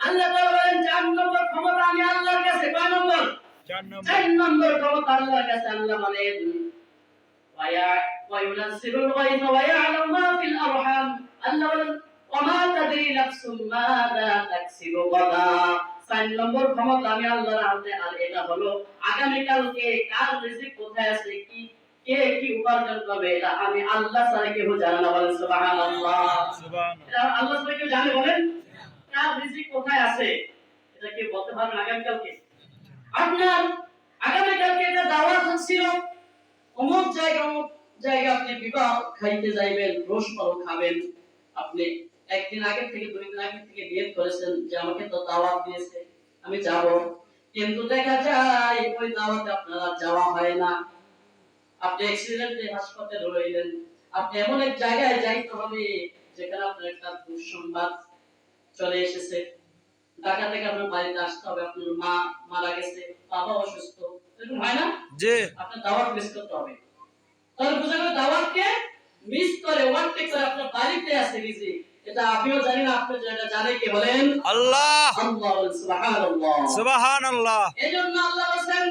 আল্লাহ তাআলা বলেন 4 নম্বর ক্ষমতা আমি আল্লাহর কাছে। কয় নম্বর? 4 নম্বর ক্ষমতা আল্লাহর কাছে। আল্লাহ বলেন ওয়ায়ুনাজ্জিলুল গায়থা ওয়া ইয়ালামু মা ফিল আরহাম, আল্লাহ বলেন ওমা তাদরি নাফসুম মাযা তাকসিবু গাদা। 4 নম্বর ক্ষমতা আমি আল্লাহর হাতে, আর এটা হলো আগামী কালকে কার রিজিক কোথায় আছে, কি কে কি উপার্জন করবে, এটা আমি আল্লাহ ছাড়া কেউ জানে না। বলেন সুবহানাল্লাহ। সুবহানাল্লাহ। এটা আল্লাহ ছাড়া কেউ জানে? বলেন কার রিজিক কোথায় আছে এটা কি বলতে পারবেন আগামী কালকে? আপনার আগামী কালকে একটা দাওয়াত ছিল, অমুক জায়গা আপনি বিবাহ খাইতে যাইবেন, রোজ পালন খাবেন, আপনি একদিন আগে থেকে 2 দিন আগে থেকে নিয়ত করেছেন যে আমাকে তো দাওয়াত দিয়েছে আমি যাব, কিন্তু দেখা যায় ওই দাওয়াতে আপনারা যাওয়া হয় না, আপনি অ্যাক্সিডেন্টে হাসপাতালে রইলেন, আপনি এমন এক জায়গায় যাইতে হবে যেখানে আপনার একটা দুঃসংবাদ চলে এসেছে, ঢাকা থেকে আপনার বাড়িতে আসতে হবে, আপনার মা মারা গেছে, বাবা অসুস্থ, এরকম হয় না? জি। আপনার দাওয়াত মিস করতে হবে। তাহলে বুঝা গেল দাওয়াতকে মিস করে ওভারটেক করে আপনার বাড়িতে আসে রিজিক, এটা আপনিও জানি না, আপনি যেটা জানে কে? বলেন আল্লাহ। আল্লাহ। সুবহানাল্লাহ। সুবহানাল্লাহ। এজন্য আল্লাহ বলেন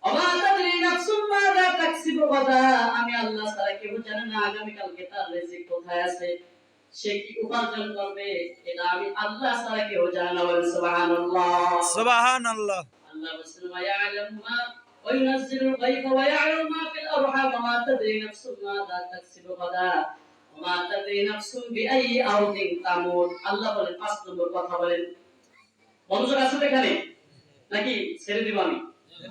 ওমা তাদরি নাফসুম মাযা তাকসিবু গাদা, আমি আল্লাহ ছাড়া কেউ জানে না আগামী কালকে তার রিজিক কোথায় আছে, সে কি উপার্জন করবে, এটা আমি আল্লাহ ছাড়া কেউ জানে না। বলেন সুবহানাল্লাহ। সুবহানাল্লাহ। আল্লাহ বলেন ওয়া ইয়ালামু মা ওয়া ইউনাজ্জিলুল গায়থা ওয়া ইয়ালামু মা ফিল আরহাম ওয়া মা তাদরি নাফসুম মাযা তাকসিবু গাদা ওয়া মা তাদরি নাফসুম বিআইয়ি আরদিন তামুত। আল্লাহ বলেন 5 নম্বর কথা বলেন। মনোযোগ আছে এখানে নাকি ছেড়ে দিব আমি?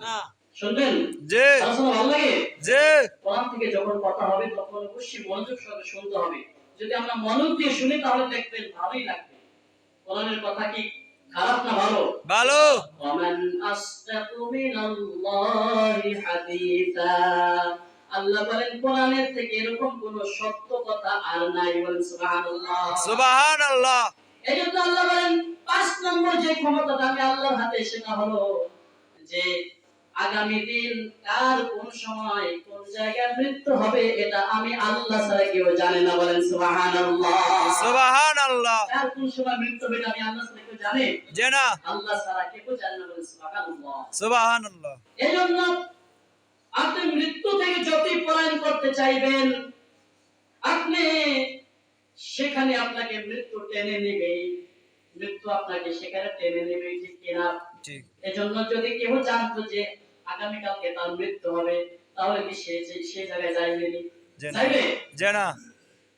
না, শুনবেন? জি। আলোচনা ভালো লাগে? জি। কোরআন থেকে যখন কথা হবে তখন অবশ্যই মনোযোগ সহকারে শুনতে হবে। যদি আমরা মনোযোগ দিয়ে শুনি তাহলে দেখবেন ভালোই লাগবে। কোরআনের কথা কি খারাপ না ভালো? ভালো। ওয়ামান আসতাকু মিনাল্লাহি হাদিসা, আল্লাহ বলেন কোরআনের থেকে এরকম কোন সত্য কথা আর নাই। বলেন সুবহানাল্লাহ। সুবহানাল্লাহ। এজন্য আল্লাহ বলেন 5 নম্বর যে ক্ষমতাটা আমি আল্লাহর হাতে, সেটা হলো যে আগামী দিন কার কোন সময় কোন জায়গায় মৃত্যু হবে এটা আমি আল্লাহ ছাড়া কেউ জানে না। বলেন সুবহানাল্লাহ। সুবহানাল্লাহ। কার কোন সময় মৃত্যু হবে এটা আমি আল্লাহ ছাড়া কেউ জানে জানা। আল্লাহ ছাড়া কেউ জানে না। বলেন সুবহানাল্লাহ। সুবহানাল্লাহ। এজন্য আপনি মৃত্যু থেকে যতই পলায়ন করতে চাইবেন, আপনি সেখানে আপনাকে মৃত্যু টেনে নেবে, মৃত্যু আপনাকে সেখানে টেনে নেবে, ঠিক কিনা? ঠিক। এজন্য যদি কেউ জানতো যে আগামীকালকে তার মৃত্যু হবে, তাহলে কি সে জায়গায় যাইবে? যাইবে? জানা।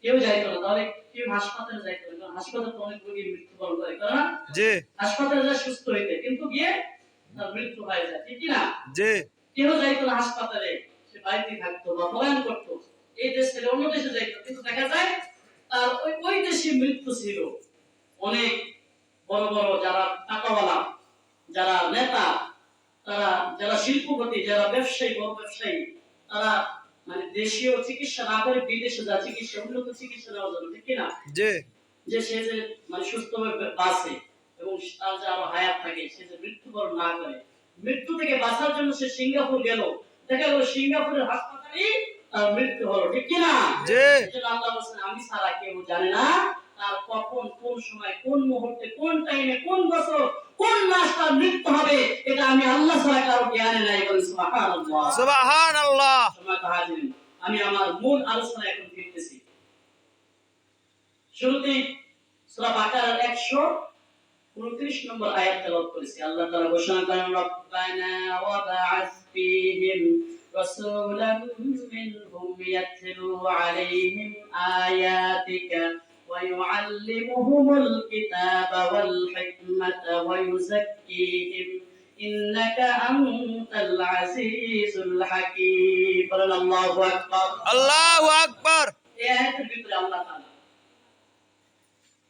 কেউ যাইতো না। তাহলে কেউ হাসপাতালে যাইতো না। হাসপাতালে তো অনেক রোগী মৃত্যুবরণ করে, তাই না? জি। হাসপাতালে যায় সুস্থ হইতে, কিন্তু গিয়ে তার মৃত্যু হয়ে যায়, ঠিক কিনা? জি। কেউ যাইতো না হাসপাতালে, সে বাড়িতে থাকতো বা পলায়ন করতো, এই দেশ ছেড়ে অন্য দেশে যাইতো, কিন্তু দেখা যায় তার ওই দেশে মৃত্যু ছিল। অনেক বড় বড় যারা টাকাওয়ালা, যারা নেতা, তারা যারা শিল্পপতি, যারা ব্যবসায়ী, বড় ব্যবসায়ী, তারা মানে দেশীয় চিকিৎসা না করে বিদেশে যা চিকিৎসা, উন্নত চিকিৎসা নেওয়ার জন্য, ঠিক কিনা? জি। যে সে যে মানে সুস্থভাবে বাঁচে এবং তার যে আরো হায়াত থাকে, সে যে মৃত্যুবরণ না করে, মৃত্যু থেকে বাঁচার জন্য সে সিঙ্গাপুর গেল, দেখা গেল সিঙ্গাপুরের হাসপাতালে তার মৃত্যু হলো, ঠিক কিনা? এজন্য আল্লাহ বলেন আমি ছাড়া কেউ জানে না তার কখন, কোন সময়, কোন মুহূর্তে, কোন টাইমে, কোন বছর, কোন মাস তার মৃত্যু হবে, এটা আমি আল্লাহ ছাড়া কারো জ্ঞানে নাই। বলেন সুবহানাল্লাহ। সুবহানাল্লাহ। সম্মানিত হাজিরিন, আমি আমার মূল আলোচনা এখন ফিরতেছি। শুরুতেই সূরা বাকারার 129 নম্বর আয়াত তেলাওয়াত করেছি। আল্লাহ তাআলা ঘোষণা করেন রব্বানা ওয়া বা'আস ফীহিম রাসূলাম মিনহুম ইয়াতলু আলাইহিম আয়াতিকা ওয়া ইউআল্লিমুহুমুল কিতাবা ওয়াল হিকমাতা ওয়া ইউযাক্কিহিম ইন্নাকা আনতাল আজিজুল হাকীম। বলেন আল্লাহু আকবার। আল্লাহু আকবার। এই আয়াতের ভিতরে আল্লাহ তাআলা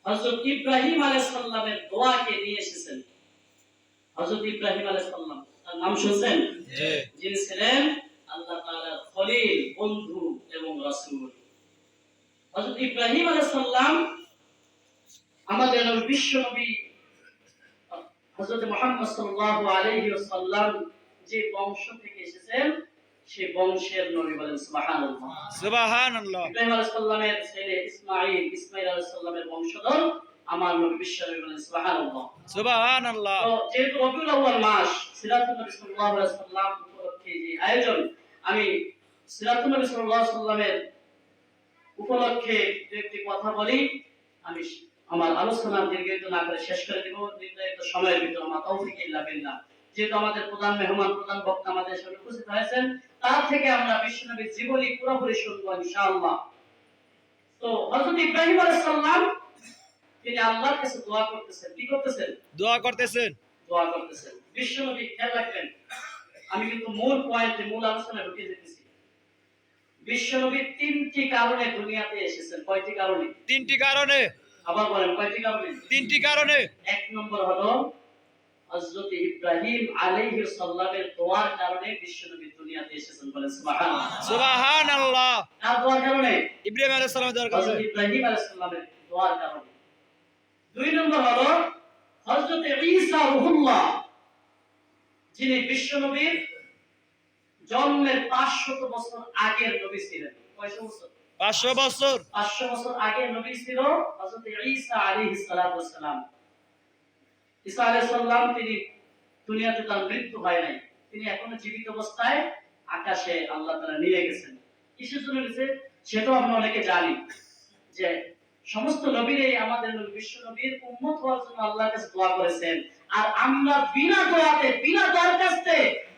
হযরত ইব্রাহিম আলাইহিস সালামের দোয়াকে নিয়ে এসেছেন। হযরত ইব্রাহিম আলাইহিস সালাম, তার নাম শুনছেন? জি। যিনি ছিলেন আল্লাহ তাআলার খলিল, বন্ধু এবং রাসূল। হযরত ইব্রাহিম আলাইহিস সালাম আমাদের বিশ্ব নবী হযরত মুহাম্মদ সাল্লাল্লাহু আলাইহি ওয়াসাল্লাম যে বংশ থেকে এসেছেন, সেই বংশের নবী। বলেন সুবহানাল্লাহ। সুবহানাল্লাহ। ইব্রাহিম আলাইহিস সালামের ছেলে ইসমাঈল, ইসমাঈল আলাইহিস সালামের বংশধর আমার নবী বিশ্ব নবী। বলেন সুবহানাল্লাহ। সুবহানাল্লাহ। তো যেহেতু রবিউল আউয়াল মাস, সিরাতুন নবী সাল্লাল্লাহু আলাইহি ওয়াসাল্লাম উপলক্ষে যে আয়োজন, আমি সিরাতুন নবী সাল্লাল্লাহু আলাইহি ওয়াসাল্লামের উপলক্ষে একটি কথা বলি। আমি আমার আলোচনা দীর্ঘায়িত না করে শেষ করে দেব নির্ধারিত সময়ের ভিতরে। আমার তৌফিক ইল্লা বিল্লাহ। যেহেতু আমাদের প্রধান মেহমান, প্রধান বক্তা আমাদের সামনে উপস্থিত হয়েছেন, তার থেকে আমরা বিশ্বনবীর জীবনী পুরোপুরি শুনবো ইনশাআল্লাহ। তো হযরত ইব্রাহিম আলাইহিস সালাম তিনি আল্লাহর কাছে দোয়া করতেছেন। কি করতেছেন? দোয়া করতেছেন। দোয়া করতেছেন। বিশ্বনবী খেয়াল রাখবেন, আমি কিন্তু মূল পয়েন্টে, মূল আলোচনায় ঢুকে যেতেছি। বিশ্বনবী তিনটি কারণে দুনিয়াতে এসেছেন। কয়টি কারণে? তিনটি কারণে। আবার বলেন, কয়টি কারণে? তিনটি কারণে। এক নম্বর হলো হযরত ইব্রাহিম আলাইহিস সালামের দোয়ার কারণে বিশ্বনবী দুনিয়াতে এসেছেন। বলেন সুবহানাল্লাহ। সুবহানাল্লাহ। কার দোয়ার কারণে? ইব্রাহিম আলাইহিস সালামের দোয়ার কারণে। হযরত ইব্রাহিম আলাইহিস সালামের দোয়ার কারণে। দুই নম্বর হলো হযরত ঈসা রূহুল্লাহ, যিনি বিশ্বনবীর জন্মের 500 বছর আগের নবী ছিলেন। কয়শো বছর? 500 বছর। 500 বছর আগের নবী ছিল হযরত ঈসা আলাইহিস সালাম। ঈসা আলাইহিস সালাম তিনি দুনিয়াতে তার মৃত্যু হয় নাই, তিনি এখনো জীবিত অবস্থায় আকাশে আল্লাহ তাআলা নিয়ে গেছেন। কিসের জন্য গেছে সেটাও আমরা অনেকে জানি, যে সমস্ত নবীরাই আমাদের নবী বিশ্ব নবীর উম্মত হওয়ার জন্য আল্লাহর কাছে দোয়া করেছেন। আর আমরা বিনা দোয়াতে, বিনা দরখাস্তে,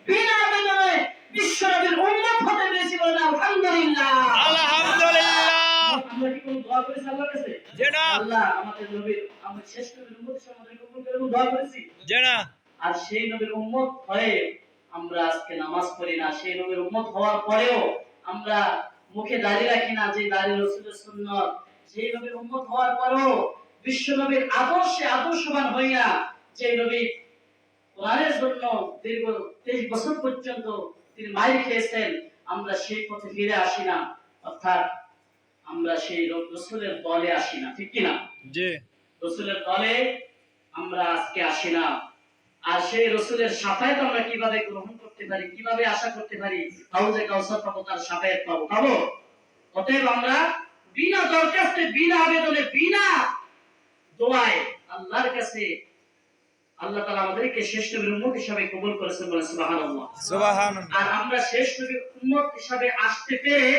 বিনা আবেদনে বিশ্ব নবীর উম্মত হতে পেরেছি। বলেন আলহামদুলিল্লাহ। আলহামদুলিল্লাহ। আমরা কি কোনো দোয়া করেছি আল্লাহর কাছে? জি না। আল্লাহ আমাদের নবীর, আমরা শেষ নবীর উম্মত হিসেবে আমাদের কবুল করে দোয়া করেছি? জি না। আর সেই নবীর উম্মত হয়ে আমরা আজকে নামাজ পড়ি না। সেই নবীর উম্মত হওয়ার পরেও আমরা মুখে দাড়ি রাখি না, যে দাড়ি রাসূলের সুন্নাত। সেই নবীর উম্মত হওয়ার পরেও বিশ্ব নবীর আদর্শে আদর্শবান হই না। যে নবী কোরআনের জন্য দীর্ঘ 23 বছর পর্যন্ত তিনি মাইর খেয়েছেন, আমরা সেই পথে ফিরে আসি না, অর্থাৎ আমরা সেই রাসূলের দলে আসি না, ঠিক কি না? জি। রাসূলের দলে আমরা আজকে আসি না। আর সেই রাসূলের শাফায়াত আমরা কিভাবে গ্রহণ করতে পারি, কিভাবে আশা করতে পারি হাউজে কাউসার পাবো, তার শাফায়াত পাবো? পাবো। অতএব আমরা বিনা দরখাস্তে, বিনা আবেদনে, বিনা দোয়ায় আল্লাহর কাছে আল্লাহ তাআলা আমাদেরকে শেষ নবীর উম্মত হিসেবে কবুল করেছেন, বলেন সুবহানাল্লাহ। সুবহানাল্লাহ। আর আমরা শেষ নবীর উম্মত হিসেবে আসতে পেরে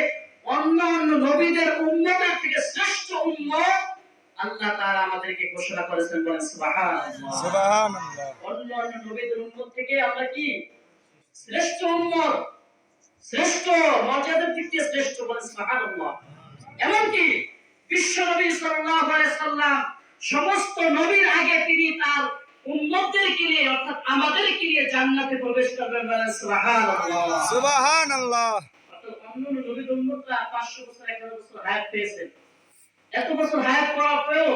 অন্যান্য নবীদের উম্মতের থেকে শ্রেষ্ঠ উম্মত আল্লাহ তাআলা আমাদেরকে ঘোষণা করেছেন, বলেন সুবহানাল্লাহ। সুবহানাল্লাহ। অন্যান্য নবীদের উম্মত থেকে আমরা কি শ্রেষ্ঠ উম্মত, শ্রেষ্ঠ মর্যাদার দিক দিয়ে শ্রেষ্ঠ, বলেন সুবহানাল্লাহ। এমনকি বিশ্ব নবী সাল্লাল্লাহু আলাইহি সাল্লাম সমস্ত নবীর আগে তিনি তার উম্মতদেরকে নিয়ে, অর্থাৎ আমাদেরকে নিয়ে জান্নাতে প্রবেশ করবেন, বলেন সুবহানাল্লাহ। সুবহানাল্লাহ। অর্থাৎ অন্যান্য নবীর উম্মতরা 500 বছর 1000 বছর হায়াত পেয়েছেন। এত বছর হায়াত পাওয়ার পরেও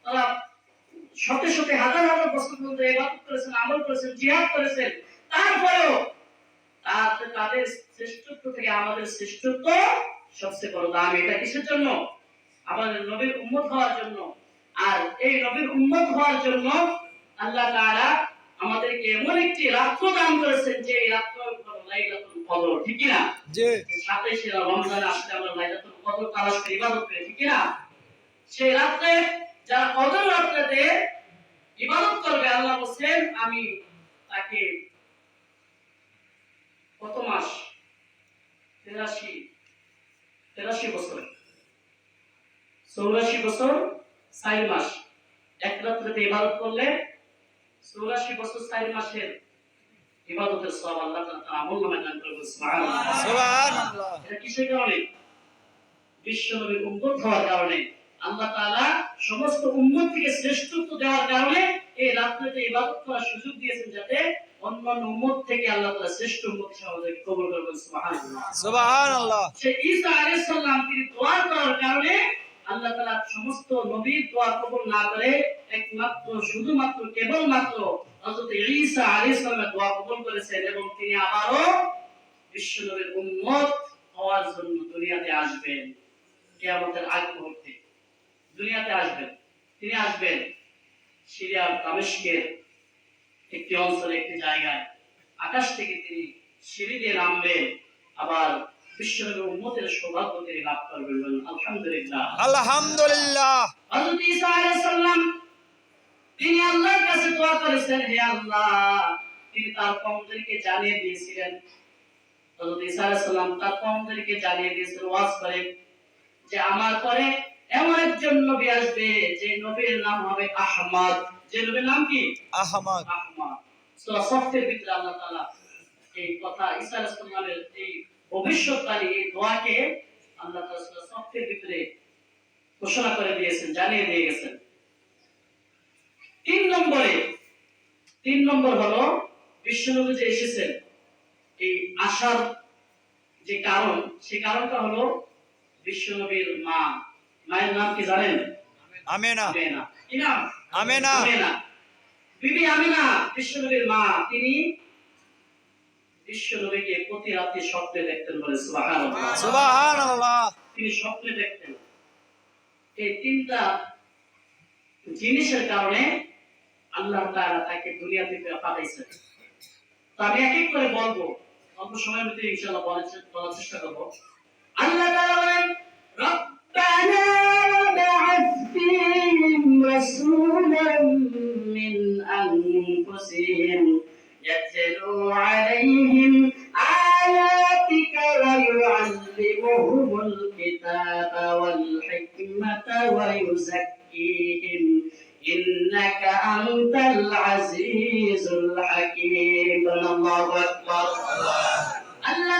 তারা শতে শতে হাজার হাজার বছর পর্যন্ত ইবাদত করেছেন, আমল করেছেন, জিহাদ করেছেন। তারপরেও তাদের শ্রেষ্ঠত্ব থেকে আমাদের শ্রেষ্ঠত্ব সবচেয়ে বড় দাম। এটা কিসের জন্য? আমাদের নবীর উম্মত হওয়ার জন্য। আর এই নবীর উম্মত হওয়ার জন্য আল্লাহ তাআলা আমাদেরকে এমন একটি রাত্র দান করেছেন, যে এই রাত্র হলো লাইলাতুল কদর, ঠিক কি না? জি। 27 রমজান আসলে আমরা লাইলাতুল কদর তালাশ করে ইবাদত করি, ঠিক কি না? সেই রাতে যারা কদর রাতে ইবাদত করবে, আল্লাহ বলেন আমি তাকে কত মাস? 83 বছর, 84 বছর 4 মাস এক রাত্রিতে ইবাদত করলে 84 বছর 4 মাসের ইবাদতের সওয়াব আল্লাহ তাআলা আমলনামায় দান করবেন, সুবহানাল্লাহ। সুবহানাল্লাহ। এটা কিসের কারণে? বিশ্ব নবীর উম্মত হওয়ার কারণে। আল্লাহ তাআলা সমস্ত উম্মত থেকে শ্রেষ্ঠত্ব দেওয়ার কারণে এই রাত্রিতে ইবাদত করার সুযোগ দিয়েছেন, যাতে অন্যান্য উম্মত থেকে আল্লাহ তাআলা শ্রেষ্ঠ উম্মত হিসেবে আমাদেরকে কবুল করবেন, সুবহানাল্লাহ। সুবহানাল্লাহ। সেই ঈসা আলাইহিস সালাম তিনি দোয়া করার কারণে আল্লাহ তাআলা সমস্ত নবীর দোয়া কবুল না করে একমাত্র শুধুমাত্র কেবলমাত্র হযরত ঈসা আলাইহিস সালামের দোয়া কবুল করেছেন, এবং তিনি আবারও বিশ্ব নবীর উম্মত হওয়ার জন্য দুনিয়াতে আসবেন। কিয়ামতের আগ মুহূর্তে দুনিয়াতে আসবেন। তিনি আসবেন সিরিয়ার দামেস্কের একটি অঞ্চলে, একটি জায়গায়। আকাশ থেকে তিনি সিঁড়ি দিয়ে নামবেন, আবার বিশ্বনবীর উম্মতের সৌভাগ্য তিনি লাভ করবেন, আলহামদুলিল্লাহ। আলহামদুলিল্লাহ। হযরত ঈসা আলাইহিস সালাম তিনি আল্লাহর কাছে দোয়া করেছেন, হে আল্লাহ। তিনি তার কওমদেরকে জানিয়ে দিয়েছিলেন, হযরত ঈসা আলাইহিস সালাম তার কওমদেরকে জানিয়ে দিয়েছিলেন ওয়াজ করে, যে আমার পরে এমন একজন নবী আসবে, যে নবীর নাম হবে আহমদ। যে নবীর নাম কি? আহমদ। আহমদ। সূরা সফের ভিতরে আল্লাহ তাআলা এই কথা ঈসা আলাইহিস সালামের এই ভবিষ্যৎবাণী, এই দোয়াকে আল্লাহ তাআলা সূরা সফের ভিতরে ঘোষণা করে দিয়েছেন, জানিয়ে দিয়ে গেছেন। 3 নম্বর হলো বিশ্বনবী যে এসেছেন, এই আসার যে কারণ, সেই কারণটা হলো বিশ্বনবীর মা। মায়ের নাম কি জানেন? আমেনা। আমেনা। কি নাম? আমেনা। আমেনা। বিবি আমেনা বিশ্বনবীর মা। তিনি বিশ্বনবীকে প্রতি রাতে স্বপ্নে দেখতেন, বলে সুবহানাল্লাহ। সুবহানাল্লাহ। তিনি স্বপ্নে দেখতেন। এই 3টা জিনিসের কারণে আল্লাহ তাআলা তাকে দুনিয়া থেকে পাঠাইছেন। তো আমি এক এক করে বলবো, অল্প সময়ের মধ্যে ইনশাআল্লাহ বলার চেষ্টা করব। আল্লাহ তাআলা বলেন, রব্বানা ওয়াবআথ ফীহিম রাসূলাম মিন আনফুসিহিম ইয়াতলু আলাইহিম আয়াতিকা ওয়া ইউআল্লিমুহুমুল কিতাবা ওয়াল হিকমাতা ওয়া ইউযাক্কিহিম ইন্নাকা আনতাল আজিজুল হাকীম। আল্লাহু আকবার। আল্লাহ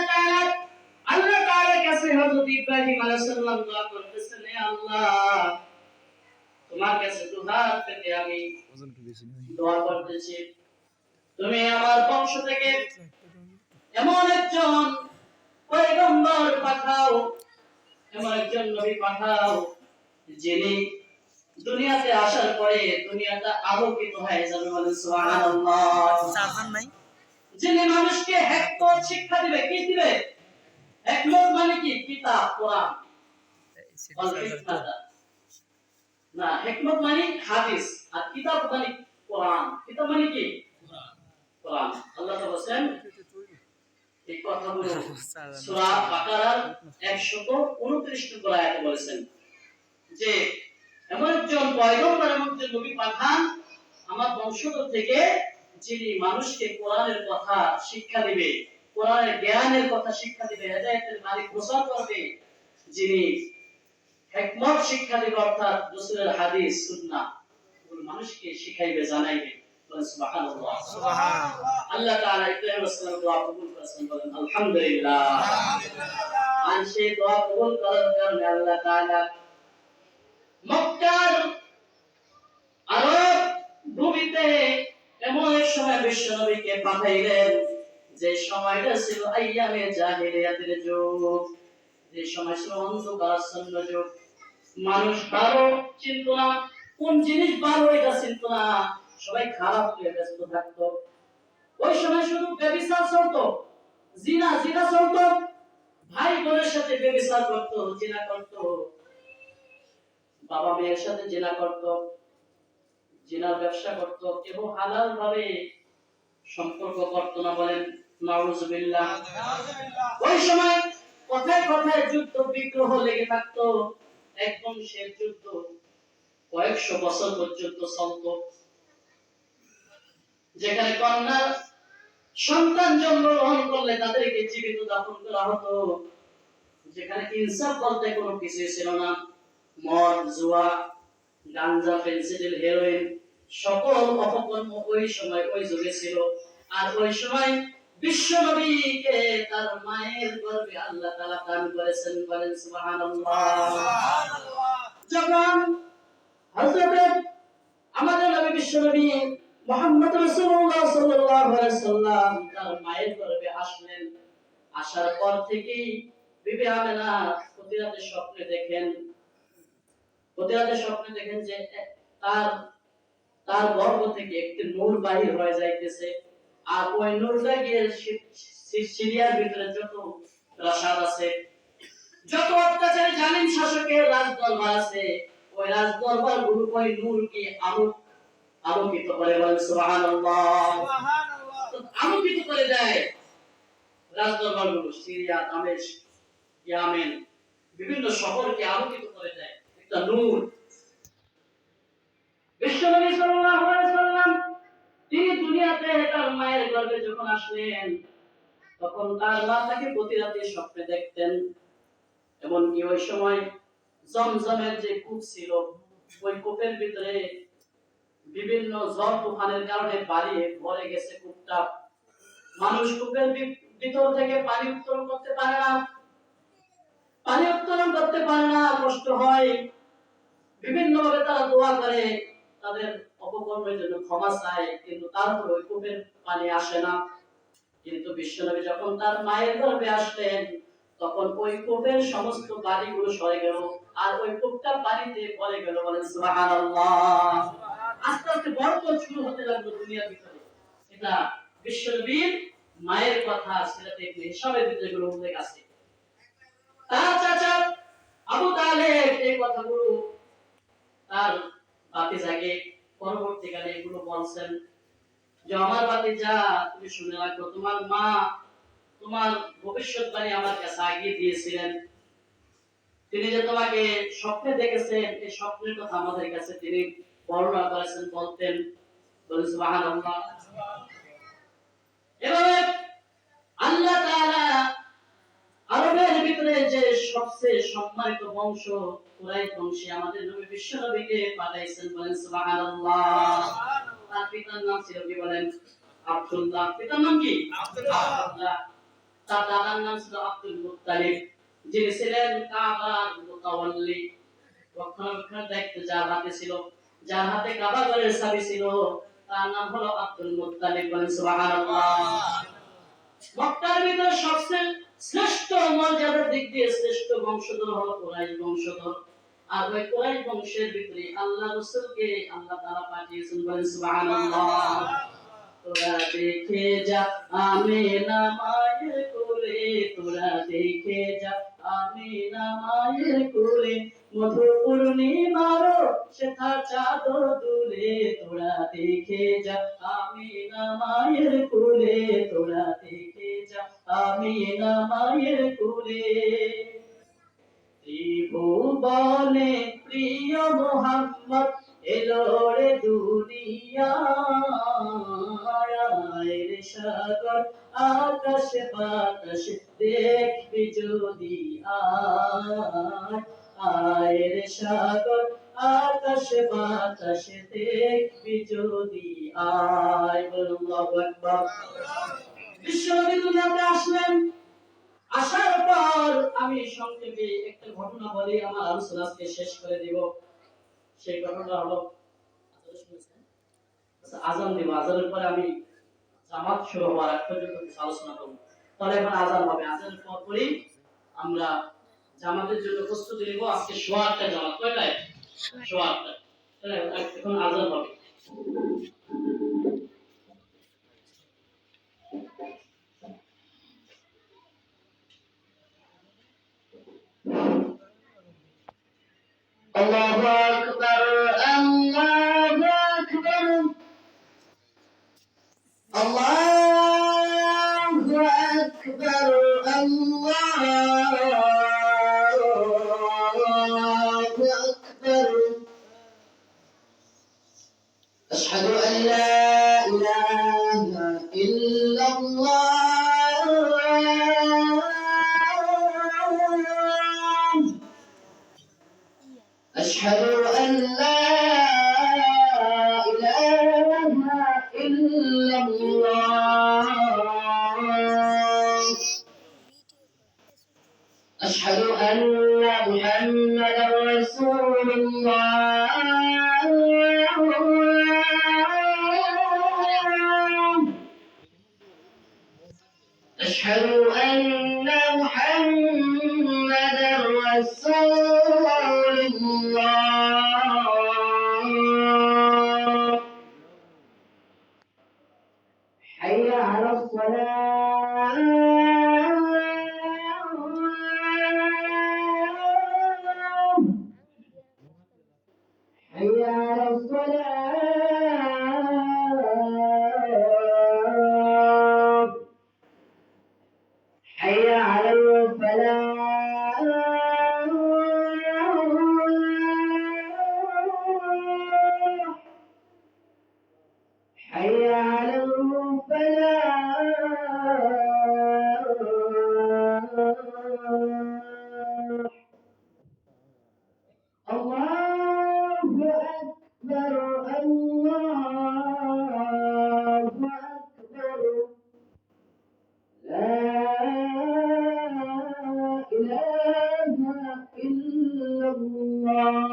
তাআলার কাছে হযরত ইব্রাহিম আলাইহিস সালাম দোয়া করতেছেন, হে আল্লাহ, তোমার কাছে দুহাত পেতে আমি দোয়া করতেছি, তুমি আমার বংশ থেকে এমন একজন পয়গম্বর পাঠাও, এমন একজন নবী পাঠাও, যিনি দুনিয়াতে আসার পরে দুনিয়াটা আলোকিত হয়ে যাবে, বলেন সুবহানাল্লাহ। যিনি মানুষকে হিকমত শিক্ষা দিবে। কি দিবে? হিকমত মানে কি? কিতাব, কোরআন। না, হিকমত মানে হাদিস, আর কিতাব মানে কোরআন। কিতাব মানে কি? কোরআন। আল্লাহ তাআলা বলেন এই কথাগুলো সূরা বাকারার 129 নম্বর আয়াতে বলেছেন যে এমন একজন পয়গম্বর, এমন একজন নবী পাঠান আমার বংশধর থেকে, যিনি মানুষকে কোরআনের কথা শিক্ষা দিবে, কোরআনের জ্ঞানের কথা শিক্ষা দিবে, হেদায়েতের বাণী প্রচার করবে, যিনি হিকমত শিক্ষা দিবে, অর্থাৎ রাসূলের হাদিস সুন্নাহ ওগুলো মানুষকে শিখাইবে, জানাইবে। বলেন সুবহানাল্লাহ। সুবহানাল্লাহ। আল্লাহ তাআলা ইব্রাহিম আলাইহিস সালামের দোয়া কবুল করেছেন, বলেন আলহামদুলিল্লাহ। আর সেই দোয়া কবুল করার কারণে আল্লাহ তাআলা মক্কার আরব ভূমিতে এমন এক সময় বিশ্বনবীকে পাঠাইলেন যে সময়টা ছিল আইয়ামে জাহিলিয়াতের যুগ, যে সময় ছিল অন্ধকারাচ্ছন্ন যুগ। মানুষ ভালো চিনত না, কোন জিনিস ভালো এটা চিনত না, সবাই খারাপ হয়ে ব্যস্ত থাকতো। ওই সময় শুধু ব্যভিচার চলতো, জিনা চলতো, ভাই বোনের সাথে ব্যভিচার করতো, জিনা করতো, বাবা মেয়ের সাথে জিনা করতো, জিনার ব্যবসা করতো, কেউ হালাল ভাবে সম্পর্ক করতো না। বলেন নাউজুবিল্লাহ। ওই সময় কথায় কথায় যুদ্ধ বিগ্রহ লেগে থাকতো, এক বংশের যুদ্ধ কয়েকশো বছর পর্যন্ত চলতো। যেখানে কন্যা সন্তান জন্মগ্রহণ করলে তাদেরকে জীবিত দাফন করা হতো, যেখানে ইনসাফ বলতে কোনো কিছু ছিল না। মদ, জুয়া, গাঞ্জা, ফেন্সিডিল, হেরোইন সকল অপকর্ম ওই সময় ওই যুগে ছিল। আর ওই সময় বিশ্ব নবীকে তার মায়ের গর্ভে আল্লাহ তাআলা দান করেছেন। বলেন সুবহানাল্লাহ। যখন হযরত আমাদের নবী বিশ্ব নবী মুহাম্মদ রাসূলুল্লাহ সাল্লাল্লাহু আলাইহি ওয়াসাল্লাম তার মায়ের গর্ভে আসলেন, আসার পর থেকেই বিবি আমেনা প্রতি রাতে স্বপ্নে দেখেন যে তার গর্ভ থেকে একটি নূর বাহির হয়ে যাইতেছে। আর ওই নূরটা গিয়ে সিরিয়ার ভিতরে যত প্রাসাদ আছে, যত অত্যাচারী জালিম শাসকের রাজদরবার আছে, ওই রাজদরবার গুলো ওই নূরকে আলোকিত করে। বলেন সুবহানাল্লাহ। আলোকিত করে দেয় রাজদরবার গুলো, সিরিয়া, দামেস্ক, ইয়ামেন, বিভিন্ন শহরকে আলোকিত করে দেয় একটা নূর। বিশ্বনবী সাল্লাল্লাহু আলাইহি ওয়াসাল্লাম তিনি দুনিয়াতে তার মায়ের গর্ভে যখন আসলেন, তখন তার মা তাকে প্রতি রাতে স্বপ্নে দেখতেন। এমনকি ওই সময় জমজমের যে কূপ ছিল, ওই কূপের ভিতরে বিভিন্ন ঝড় তুফানের কারণে পানি ভরে গেছে কূপটা। মানুষ কূপের ভিতর থেকে পানি উত্তোলন করতে পারে না, কষ্ট হয়। বিভিন্ন ভাবে তারা দোয়া করে, তাদের অপকর্মের জন্য ক্ষমা চায়, কিন্তু তারপর ওই কূপের পানি আসে না। কিন্তু বিশ্বনবী যখন তার মায়ের গর্ভে আসলেন, তখন ওই কূপের সমস্ত পানিগুলো সরে গেল, আর ওই কূপটা পানিতে ভরে গেল। বলেন সুবহানাল্লাহ। আস্তে আস্তে বরকত শুরু হতে লাগলো দুনিয়ার ভিতরে। এটা বিশ্বনবীর মায়ের কথা, সিরাতে ইবনে হিশামের ভিতরে এগুলো উল্লেখ আছে। তার চাচা আবু তালেব এই কথাগুলো তার ভাতিজাকে পরবর্তীকালে এগুলো বলছেন যে আমার ভাতিজা, তুমি শুনে রাখো, তোমার মা তোমার ভবিষ্যৎবাণী আমার কাছে আগিয়ে দিয়েছিলেন। তিনি যে তোমাকে স্বপ্নে দেখেছেন, এই স্বপ্নের কথা আমাদের কাছে তিনি বর্ণনা করেছেন, বলতেন। বলেন সুবহানাল্লাহ। এবারে আল্লাহ তাআলা আরবের ভিতরে যে সবচেয়ে সম্মানিত বংশ কুরাইশ বংশে আমাদের নবী বিশ্ব নবীকে পাঠাইছেন। বলেন সুবহানাল্লাহ। তার পিতার নাম ছিল কি? বলেন আব্দুল্লাহ। পিতার নাম কি? আব্দুল্লাহ। তার দাদার নাম ছিল আব্দুল মুত্তালিব, যিনি ছিলেন কাবার মুতাওয়াল্লি, রক্ষণাবেক্ষণের দায়িত্ব যার হাতে ছিল, যার হাতে কাবা ঘরের চাবি ছিল, তার নাম হলো আব্দুল মুত্তালিব। বলেন সুবহানাল্লাহ। মক্কার ভিতরে সবচেয়ে শ্রেষ্ঠ মর্যাদার দিক দিয়ে শ্রেষ্ঠ বংশধর হলো কুরাইশ বংশধর। আর ওই কুরাইশ বংশের ভিতরে আল্লাহ রাসূলকে আল্লাহ তাআলা পাঠিয়েছেন। বলেন সুবহানাল্লাহ। তোরা দেখে যা আমেনা মায়ের কোলে, তোরা দেখে যা আমিনা মায়ের কোলে মধু পূর্ণিমারো সেথা চাঁদ দূরে তোরা দেখে যা আমিনা মায়ের কোলে তোরা দেখে যা আমিনা মায়ের কোলে ত্রিভুবনে প্রিয় মোহাম্মদ এলো রে দুনিয়ায় রে সাগর আকাশ বাতাস দেখবি যদি আয় রে সাগর আকাশ বাতাস দেখবি যদি বলুন আল্লাহু আকবার। বিশ্বনবী দুনিয়াতে আসলেন, আসার পর আমি সংক্ষেপে একটা ঘটনা বলে আমার আলোচনা আজকে শেষ করে দিব। সেই ঘটনা হলো, আজান দিব, আজানের পরে আমি জামাত শুরু হওয়ার আগ পর্যন্ত কিছু আলোচনা করব। তাহলে এখন আজান হবে, আজানের পর পরই আমরা জামাতের জন্য প্রস্তুতি নিব। আজকে সোয়া ৮টায় জামাত, কয়টায়? সোয়া ৮টায়। এখন আজান হবে। আল্লাহু আকবার, আল্লাহু আকবার, আল্লাহু আকবার, আল্লাহু আকবার। আশহাদু আন লা ইলাহা ইল্লাল্লাহ, أشهد أن لا إله إلا الله، أشهد أن محمدا رسول الله، أشهد أن محمدا رسول الله، حي على الصلاة، حي على الصلاة، حي على الفلاح، حي على الفلاح. الله أكبر، الله أكبر، لا إله إلا الله.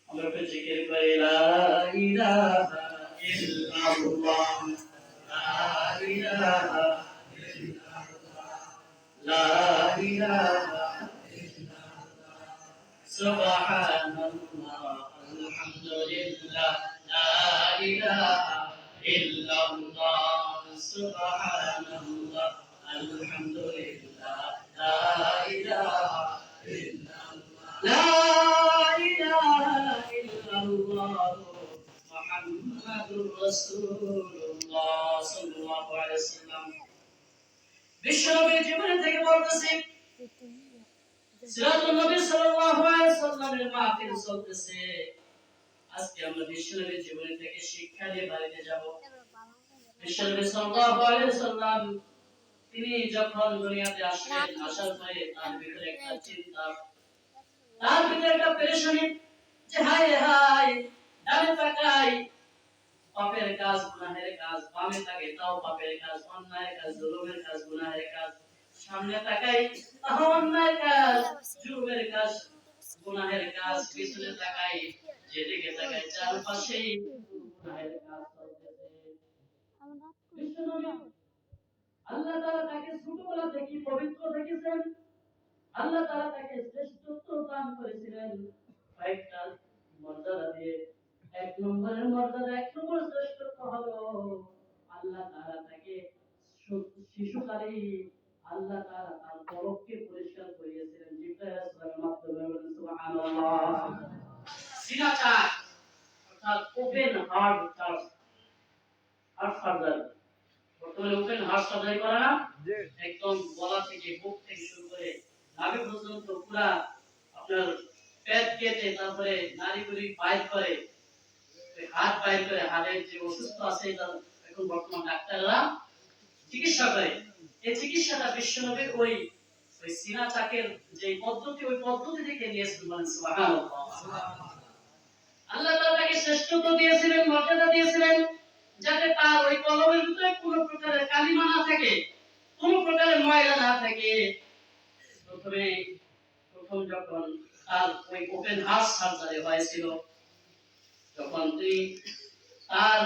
আমরা একটু জিকির করি, লা ইলাহা ইল্লাল্লাহ, লা ইলাহা ইল্লাল্লাহ, লা ইলাহা ইল্লাল্লাহ, সুবহানাল্লাহ, আলহামদুলিল্লাহ, লা ইলাহা ইল্লাল্লাহ, সুবহানাল্লাহ, আলহামদুলিল্লাহ, লা ইলাহা ইল্লাল্লাহ, লা মুহাম্মাদুর রাসূলুল্লাহ সাল্লাল্লাহু আলাইহি ওয়াসাল্লাম। বিশ্বনবীর জীবন থেকে বলতেছি, সিরাতুন নবী সাল্লাল্লাহু আলাইহি ওয়াসাল্লামের মাহফিল চলতেছে। আজকে আমরা বিশ্বনবীর জীবন থেকে শিক্ষা নিয়ে বাড়িতে যাব। বিশ্বনবী সাল্লাল্লাহু আলাইহি ওয়াসাল্লাম তিনি যখন দুনিয়াতে আসলেন, আসার পরে তার ভিতরে একটা চিন্তা, তার ভিতরে একটা পেরেশানি, যে হায় হায়, ডানে তাকাই পাপের কাজ, গুনাহের কাজ, বামে তাকাই তাও পাপের কাজ, অন্যায়ের কাজ, জুলুমের কাজ, গুনাহের কাজ, সামনে তাকাই তাও অন্যায়ের কাজ, জুলুমের কাজ, গুনাহের কাজ, পিছনে তাকাই যেদিকে তাকাই চারপাশেই গুনাহের কাজ চলতেছে। বিশ্বনবী আল্লাহ তাআলা তাকে ছোটবেলা থেকে পবিত্র রেখেছেন। আল্লাহ তাআলা তাকে শ্রেষ্ঠত্ব দান করেছিলেন কয়েকটা মর্যাদা দিয়ে। এক নম্বরের মর্যাদা, এক নম্বর শ্রেষ্ঠত্ব হলো আল্লাহ তাআলা তাকে শিশুকালে আল্লাহ তাআলা তার পলককে পরিষ্কার করিয়েছিলেন জিবরাইল আলাইহিস সালামের মাধ্যমে। বলেন সুবহানাল্লাহ। সিনাচার অর্থাৎ ওপেন হার্ট সার্জারি, বর্তমানে ওপেন হার্ট সার্জারি করে না, একদম গলা থেকে বুক থেকে শুরু করে নাভি পর্যন্ত পুরা আপনার পেট কেটে তারপরে নাড়িগুলি বাইর করে, হাত বাইর করে, হাড়ের যে অসুস্থ আছে এখন বর্তমান ডাক্তাররা চিকিৎসা করে। এই চিকিৎসাটা বিশ্বনবীর ওই সিনা চাকের যে পদ্ধতি, ওই পদ্ধতি থেকে নিয়েছেন। বলেন সুবহানাল্লাহ। আল্লাহ তাআলা তাকে শ্রেষ্ঠত্ব দিয়েছিলেন, মর্যাদা দিয়েছিলেন, যাতে তার ওই কলমের ভিতরে কোনো প্রকারের কালিমা না থাকে, কোনো প্রকারের ময়লা না থাকে। প্রথম যখন তার ওই ওপেন হার্ট সার্জারি হয়েছিল, যখন তার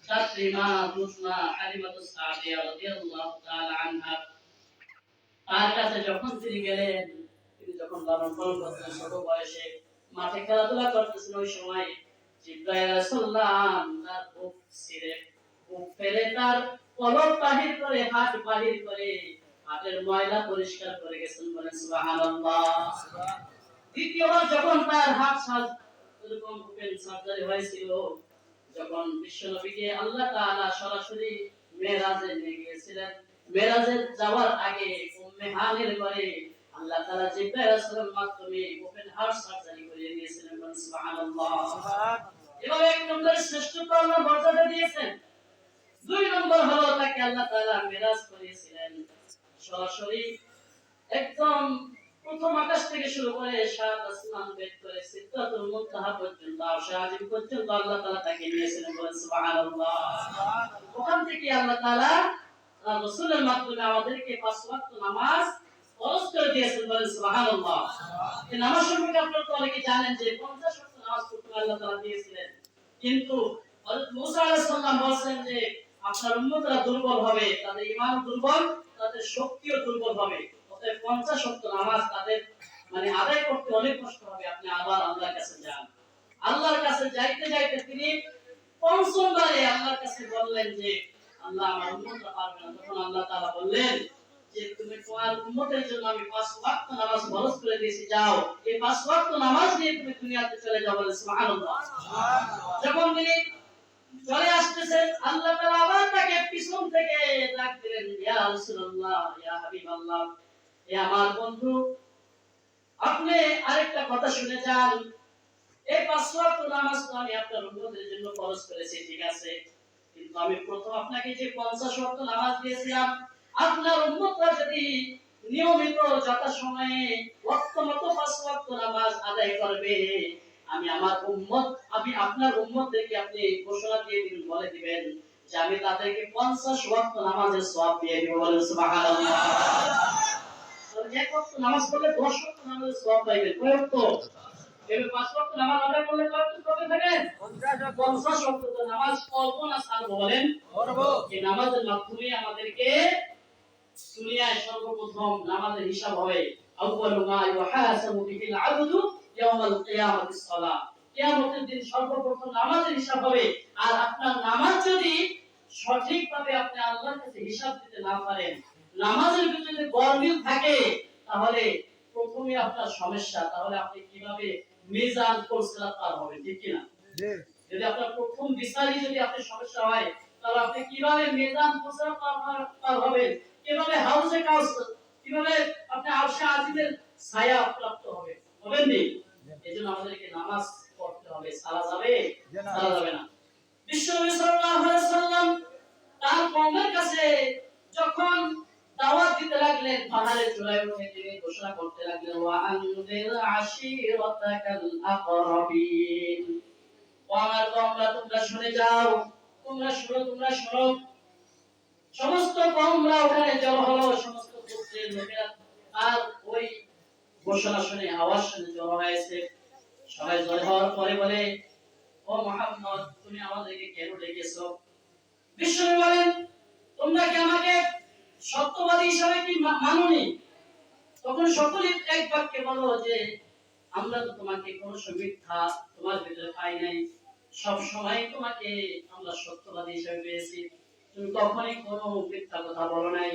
ছাত্রী মা দুসমা হালিমাতুস সাদিয়া রাদিয়াল্লাহু তাআলা আনহা তার কাছে যখন তিনি গেলেন, তিনি যখন লালন পালন করতেন ছোট বয়সে, মাঠে খেলাধুলা করতেছেন, ওই সময় জিবরাইল আলাইহিস সালাম তার বুক ছিঁড়ে, বুক ফেলে তার কলব বাহির করে, হাত বাহির করে হাতের ময়লা পরিষ্কার করে গেছেন। বলেন সুবহানাল্লাহ। দ্বিতীয়বার যখন তার হাত এরকম ওপেন সার্জারি হয়েছিল, যখন বিশ্বনবীকে আল্লাহ তাআলা সরাসরি মেরাজে নিয়ে গিয়েছিলেন, মেরাজে যাওয়ার আগে উম্মে হানির ঘরে আল্লাহ তাআলা জিবরাইল আলাইহিস সালামের মাধ্যমে ওপেন হার্ট সার্জারি করে দিয়েছিলেন। সুবহানাল্লাহ। এভাবে এক নম্বর শ্রেষ্ঠত্ব আল্লাহ মর্যাদা দিয়েছেন। দুই নম্বর হলো তাকে আল্লাহ তাআলা মেরাজ করিয়েছিলেন সরাসরি একদম প্রথম আকাশ থেকে শুরু করে সাত আসমান ভেদ করে সিদরাতুল মুনতাহা পর্যন্ত, আরশে আজিম পর্যন্ত আল্লাহ তাআলা তাকে নিয়েছিলেন। বলেন সুবহানাল্লাহ। ওখান থেকে আল্লাহ তাআলা রাসূলের মাধ্যমে আমাদেরকে পাঁচ ওয়াক্ত নামাজ ফরজ করে দিয়েছেন। বলেন সুবহানাল্লাহ। এই নামাজ সম্পর্কে আপনারা তো অনেকে জানেন যে 50 ওয়াক্ত নামাজ পড়তে আল্লাহ তাআলা দিয়েছিলেন, কিন্তু হযরত মুসা আলাইহিস সালাম বলেন যে আপনার উম্মতরা দুর্বল হবে, তাদের ঈমান দুর্বল, তাদের শক্তিও দুর্বল হবে, অতএব 50 ওয়াক্ত নামাজ তাদের মানে আদায় করতে অনেক কষ্ট হবে, আপনি আবার আল্লাহর কাছে যান। আল্লাহর কাছে যাইতে যাইতে তিনি পঞ্চমবারে আল্লাহর কাছে বললেন যে আল্লাহ, আমার উম্মতরা পারবে না। তখন আল্লাহ তাআলা বললেন যে তুমি তোমার উম্মতের জন্য আমি 5 ওয়াক্ত নামাজ ফরজ করে দিয়েছি, যাও এই 5 ওয়াক্ত নামাজ নিয়ে তুমি দুনিয়াতে চলে যাও। বলেন সুবহানাল্লাহ। যখন তিনি চলে আসতেছেন, আল্লাহ তাআলা আবার তাকে পিছন থেকে ডাক দিলেন, ইয়া রাসূলুল্লাহ, ইয়া হাবিবাল্লাহ, এ আমার বন্ধু, আপনি আরেকটা কথা শুনে যান। এই 5 ওয়াক্ত নামাজ তো আমি আপনার উম্মতের জন্য ফরজ করেছি, ঠিক আছে, কিন্তু আমি প্রথম আপনাকে যে 50 ওয়াক্ত নামাজ দিয়েছিলাম, আপনার উম্মতরা যদি নিয়মিত যথাসময়ে ওয়াক্তমতো 5 ওয়াক্ত নামাজ আদায় করবে, আমি আপনার উম্মতদেরকে আপনি ঘোষণা দিয়ে দিবেন, বলে দিবেন যে আমি তাদেরকে 50 ওয়াক্ত নামাজের সওয়াব দিয়ে দেব। বলেন সুবহানাল্লাহ। এক ওয়াক্ত নামাজ পড়লে 10 ওয়াক্ত নামাজের সওয়াব পাইবেন। কয় ওয়াক্ত? এই 5 ওয়াক্ত নামাজ আদায় করলে কয় ওয়াক্ত সওয়াব থাকেন? 50 ওয়াক্ত নামাজ পড়ব না ছাড়ব? বলেন পড়ব। এই নামাজের মাধ্যমে আমাদেরকে দুনিয়ায় সর্বপ্রথম নামাজের হিসাব হবে। আউয়ালু মা ইউহাসাবু বিহিল আবদু ইয়াউমাল কিয়ামাতিস সালাহ। কিয়ামতের দিন সর্বপ্রথম নামাজের হিসাব হবে। আর আপনার নামাজ যদি সঠিকভাবে আপনি আল্লাহর কাছে হিসাব দিতে না পারেন, নামাজের ভিতরে যদি গরমিল থাকে, তাহলে প্রথমে আপনার সমস্যা, তাহলে আপনি কিভাবে মিজান ফলসিরাত পার হবেন, ঠিক কি না? যদি আপনার প্রথম বিচারই যদি আপনার সমস্যা হয়, তাহলে আপনি কিভাবে মিজান ফলসিরাত পার হবেন, কিভাবে হাউজে কাউসার, কিভাবে আপনি আরশে আজিমের ছায়া প্রাপ্ত হবেন? হবেন নি? এজন্য আমাদেরকে নামাজ পড়তে হবে। সারা যাবে? সারা যাবে না। বিশ্বনবী সাল্লাল্লাহু আলাইহি ওয়াসাল্লাম তার কওমের কাছে যখন দাওয়াত দিতে লাগলেন, পাহাড়ের চূড়ায় উঠে তিনি ঘোষণা করতে লাগলেন, ওয়া আনজির আশিরাতাকাল আকরাবিন। ও আমার কওমরা, তোমরা শুনে যাও, তোমরা শোনো। সমস্ত কওমরা ওখানে জড়ো হলো, সমস্ত গোত্রের লোকেরা আর ওই ঘোষণা শুনে, আওয়াজ শুনে জড়ো হয়েছে। সবাই জড়ো হওয়ার পরে বলে, ও মুহাম্মদ, তুমি আমাদেরকে কেন ডেকেছো? বিশ্বনবী বলেন, তোমরা কি আমাকে সত্যবাদী হিসাবে কি মাননি? তখন সকলে এক বাক্যে বলো যে আমরা তো তোমাকে কোনো মিথ্যা তোমার ভিতরে পাই নাই, সব সময় তোমাকে আমরা সত্যবাদী হিসেবে পেয়েছি, তুমি কখনোই কোনো মিথ্যা কথা বলো নাই,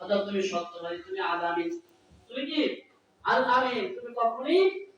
অর্থাৎ তুমি সত্যবাদী, তুমি আল আমিন। তুমি কি আল আমিন, তুমি কখনোই